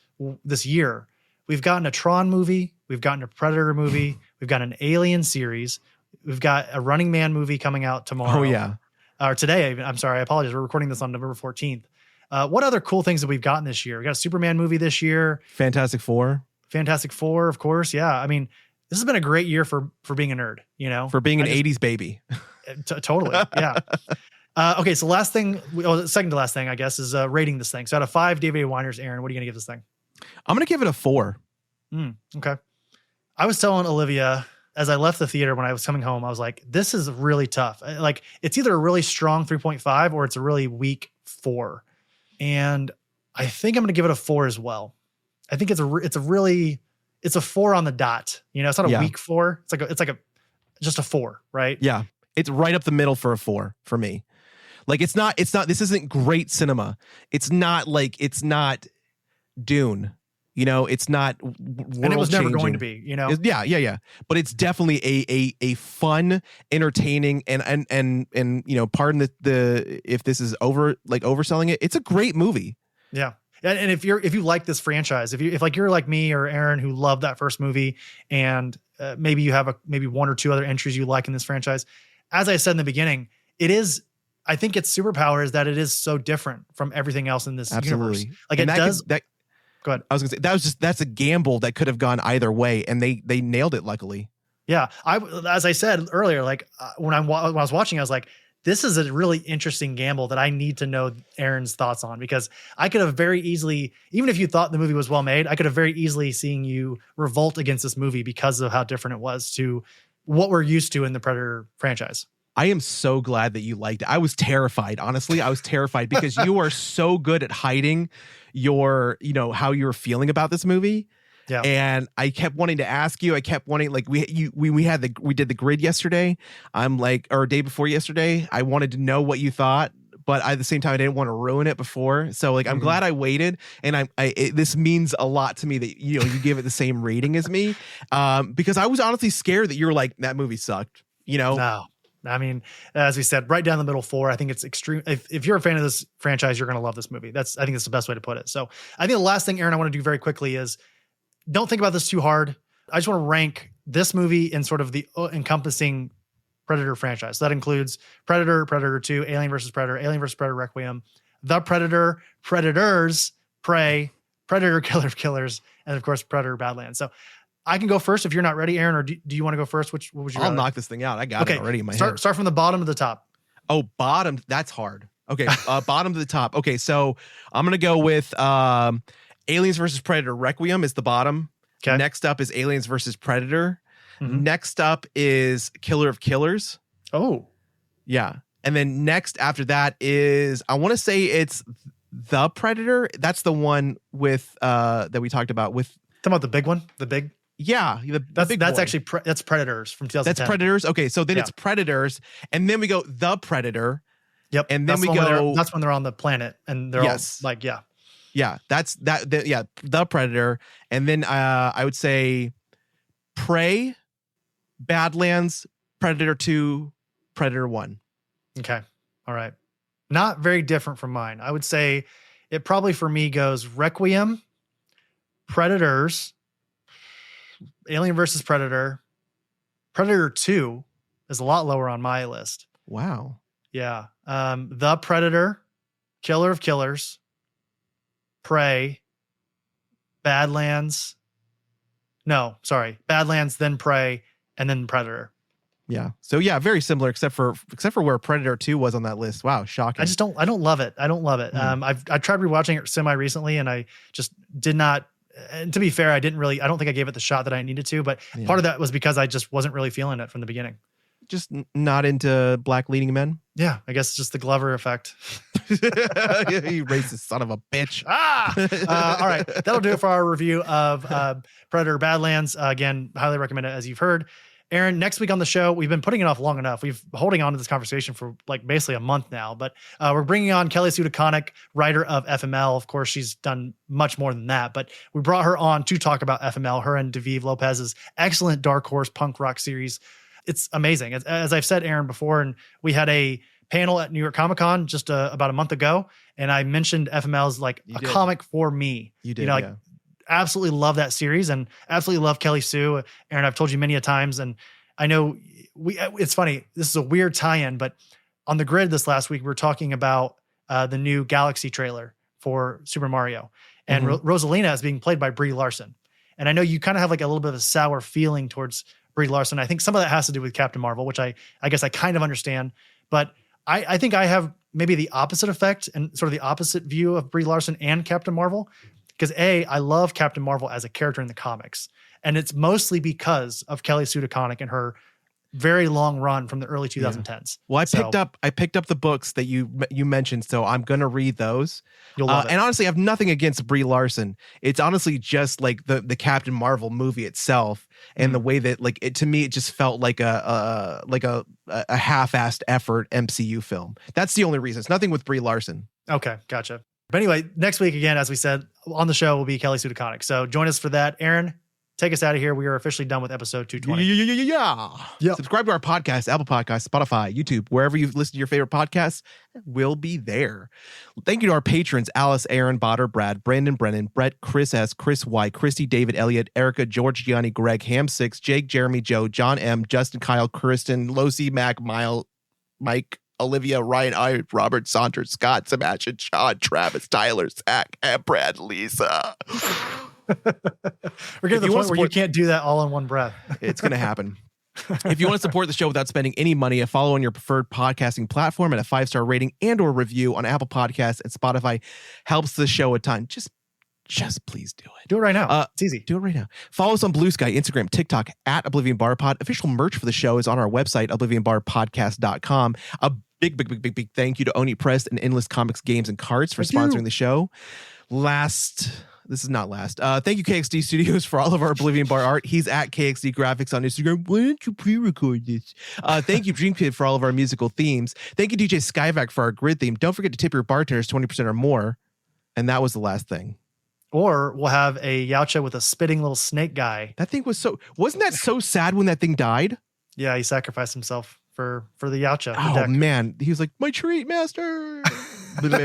year, we've gotten a Tron movie, we've gotten a Predator movie, we've got an Alien series, we've got a Running Man movie coming out tomorrow. Oh yeah. Or today, I'm sorry, I apologize. We're recording this on November 14th. What other cool things have we gotten this year? We got a Superman movie this year. Fantastic Four, of course. Yeah. I mean, this has been a great year for being a nerd, you know, for being an 80s baby. Totally. Yeah. Okay. So second to last thing, I guess, is rating this thing. So out of 5 DVD whiners, Aaron, what are you going to give this thing? I'm going to give it a 4. Okay. I was telling Olivia as I left the theater when I was coming home, I was like, this is really tough. Like, it's either a really strong 3.5 or it's a really weak 4. And I think I'm going to give it a 4 as well. I think it's a 4 on the dot. You know, it's not a weak 4. It's like just a 4, right? Yeah. It's right up the middle for a 4 for me. Like, it's not, this isn't great cinema. It's not Dune, you know, it's not and it was never going to be, you know? Yeah. But it's definitely a fun, entertaining, and you know, pardon the if this is overselling it, it's a great movie. Yeah. And if you like this franchise, if you're like me or Aaron who loved that first movie, and maybe you have maybe 1 or 2 other entries you like in this franchise, as I said in the beginning, I think its superpower is that it is so different from everything else in this universe. Like, and go ahead. I was gonna say that's a gamble that could have gone either way, and they nailed it, luckily. Yeah. As I said earlier, like when I was watching, I was like, this is a really interesting gamble that I need to know Aaron's thoughts on, because I could have very easily, even if you thought the movie was well made, I could have very easily seen you revolt against this movie because of how different it was to what we're used to in the Predator franchise. I am so glad that you liked it. I was terrified. Honestly, I was terrified because you are so good at hiding how you were feeling about this movie. Yeah. And I kept wanting to ask you. I kept wanting, like, we did the grid yesterday. I'm like, or day before yesterday. I wanted to know what you thought, but at the same time, I didn't want to ruin it before. So, like, I'm glad I waited, and this means a lot to me that you give it the same rating as me, because I was honestly scared that you were like, that movie sucked. You know? No. I mean, as we said, right down the middle 4. I think it's extreme. If you're a fan of this franchise, you're going to love this movie. I think that's the best way to put it. So I think the last thing, Aaron, I want to do very quickly is don't think about this too hard. I just want to rank this movie in sort of the encompassing Predator franchise. So that includes Predator, Predator 2, Alien vs. Predator, Alien vs. Predator Requiem, The Predator, Predators, Prey, Predator, Killer of Killers, and of course, Predator Badlands. So I can go first if you're not ready, Aaron, or do you want to go first? What would you rather? I'll knock this thing out. I got it already in my head. Start from the bottom to the top. Oh, bottom. That's hard. Okay. Bottom to the top. Okay. So I'm going to go with Aliens versus Predator Requiem is the bottom. Okay. Next up is Aliens versus Predator. Mm-hmm. Next up is Killer of Killers. Oh. Yeah. And then next after that is, I want to say it's The Predator. That's the one with that we talked about with. Talking about the big one? The big? Yeah, that's actually that's Predators from 2010. That's Predators. Okay, so then it's Predators, and then we go The Predator. Yep, and then that's when they're on the planet, and they're all like, that's The Predator, and then I would say Prey, Badlands, Predator 2, Predator 1. Okay, all right, not very different from mine. I would say it probably for me goes Requiem, Predators, Alien versus Predator, Predator 2 is a lot lower on my list. Wow. Yeah. The Predator, Killer of Killers, Prey, Badlands. No, sorry. Badlands, then Prey, and then Predator. Yeah. So yeah, very similar except for where Predator 2 was on that list. Wow, shocking. I don't love it. I tried rewatching it semi recently, and I just did not. And to be fair, I don't think I gave it the shot that I needed to, but part of that was because I just wasn't really feeling it from the beginning. Just not into black leading men. Yeah. I guess it's just the Glover effect. You racist son of a bitch. All right. That'll do it for our review of Predator Badlands. Again, highly recommend it, as you've heard. Aaron, next week on the show, we've been putting it off long enough. We've been holding on to this conversation for like basically a month now, but we're bringing on Kelly Sue DeConnick, writer of FML. Of course, she's done much more than that, but we brought her on to talk about FML, her and Daviv Lopez's excellent Dark Horse punk rock series. It's amazing. As I've said, Aaron, before, and we had a panel at New York Comic Con just about a month ago, and I mentioned FML as like a comic for me. You did, yeah. Absolutely love that series and absolutely love Kelly Sue. Aaron, I've told you many a times, and I know it's funny. This is a weird tie-in, but on the grid this last week, we were talking about the new Galaxy trailer for Super Mario, and Rosalina is being played by Brie Larson. And I know you kind of have like a little bit of a sour feeling towards Brie Larson. I think some of that has to do with Captain Marvel, which I guess I kind of understand, but I think I have maybe the opposite effect and sort of the opposite view of Brie Larson and Captain Marvel. Because I love Captain Marvel as a character in the comics. And it's mostly because of Kelly Sue DeConnick and her very long run from the early 2010s. Yeah. Well, I picked up the books that you mentioned, so I'm gonna read those. You'll love it. And honestly, I have nothing against Brie Larson. It's honestly just like the Captain Marvel movie itself, and the way that like it, to me, it just felt like a half-assed effort MCU film. That's the only reason. It's nothing with Brie Larson. Okay, gotcha. But anyway, next week, again, as we said, on the show will be Kelly Sue DeConnick. So join us for that. Aaron, take us out of here. We are officially done with episode 220. Yeah. Subscribe to our podcast, Apple Podcasts, Spotify, YouTube, wherever you listen to your favorite podcasts, we'll be there. Thank you to our patrons, Alice, Aaron, Botter, Brad, Brandon, Brennan, Brett, Chris S., Chris Y., Christy, David, Elliott, Erica, George, Gianni, Greg, Ham6, Jake, Jeremy, Joe, John M., Justin, Kyle, Kristen, Losi, Mac, Mike, Olivia, Ryan, I, Robert, Saunders, Scott, Sebastian, Sean, Travis, Tyler, Zach, and Brad, Lisa. We're getting to the point where you can't do that all in one breath. It's going to happen. If you want to support the show without spending any money, a follow on your preferred podcasting platform and a 5-star rating and or review on Apple Podcasts and Spotify helps the show a ton. Just please do it. Do it right now. It's easy. Do it right now. Follow us on Blue Sky, Instagram, TikTok at Oblivion Bar Pod. Official merch for the show is on our website, oblivionbarpodcast.com. A big thank you to Oni Press and Endless Comics Games and Cards for sponsoring the show. This is not last. Thank you, KXD Studios, for all of our Oblivion Bar art. He's at KXD Graphics on Instagram. Why don't you pre-record this? Thank you, Dream Kid, for all of our musical themes. Thank you, DJ Skyvac, for our grid theme. Don't forget to tip your bartenders 20% or more. And that was the last thing. Or we'll have a Yautja with a spitting little snake guy. That thing wasn't that so sad when that thing died? Yeah, he sacrificed himself for the Yautja. Oh, man. He was like, my treat, master. Yeah.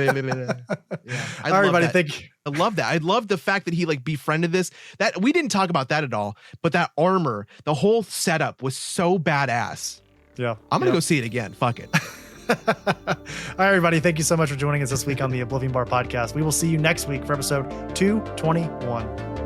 Everybody, thank you. I love that. I love the fact that he like befriended this. That we didn't talk about that at all, but that armor, the whole setup was so badass. Yeah. I'm going to go see it again. Fuck it. All right, everybody. Thank you so much for joining us this week on the Oblivion Bar podcast. We will see you next week for episode 221.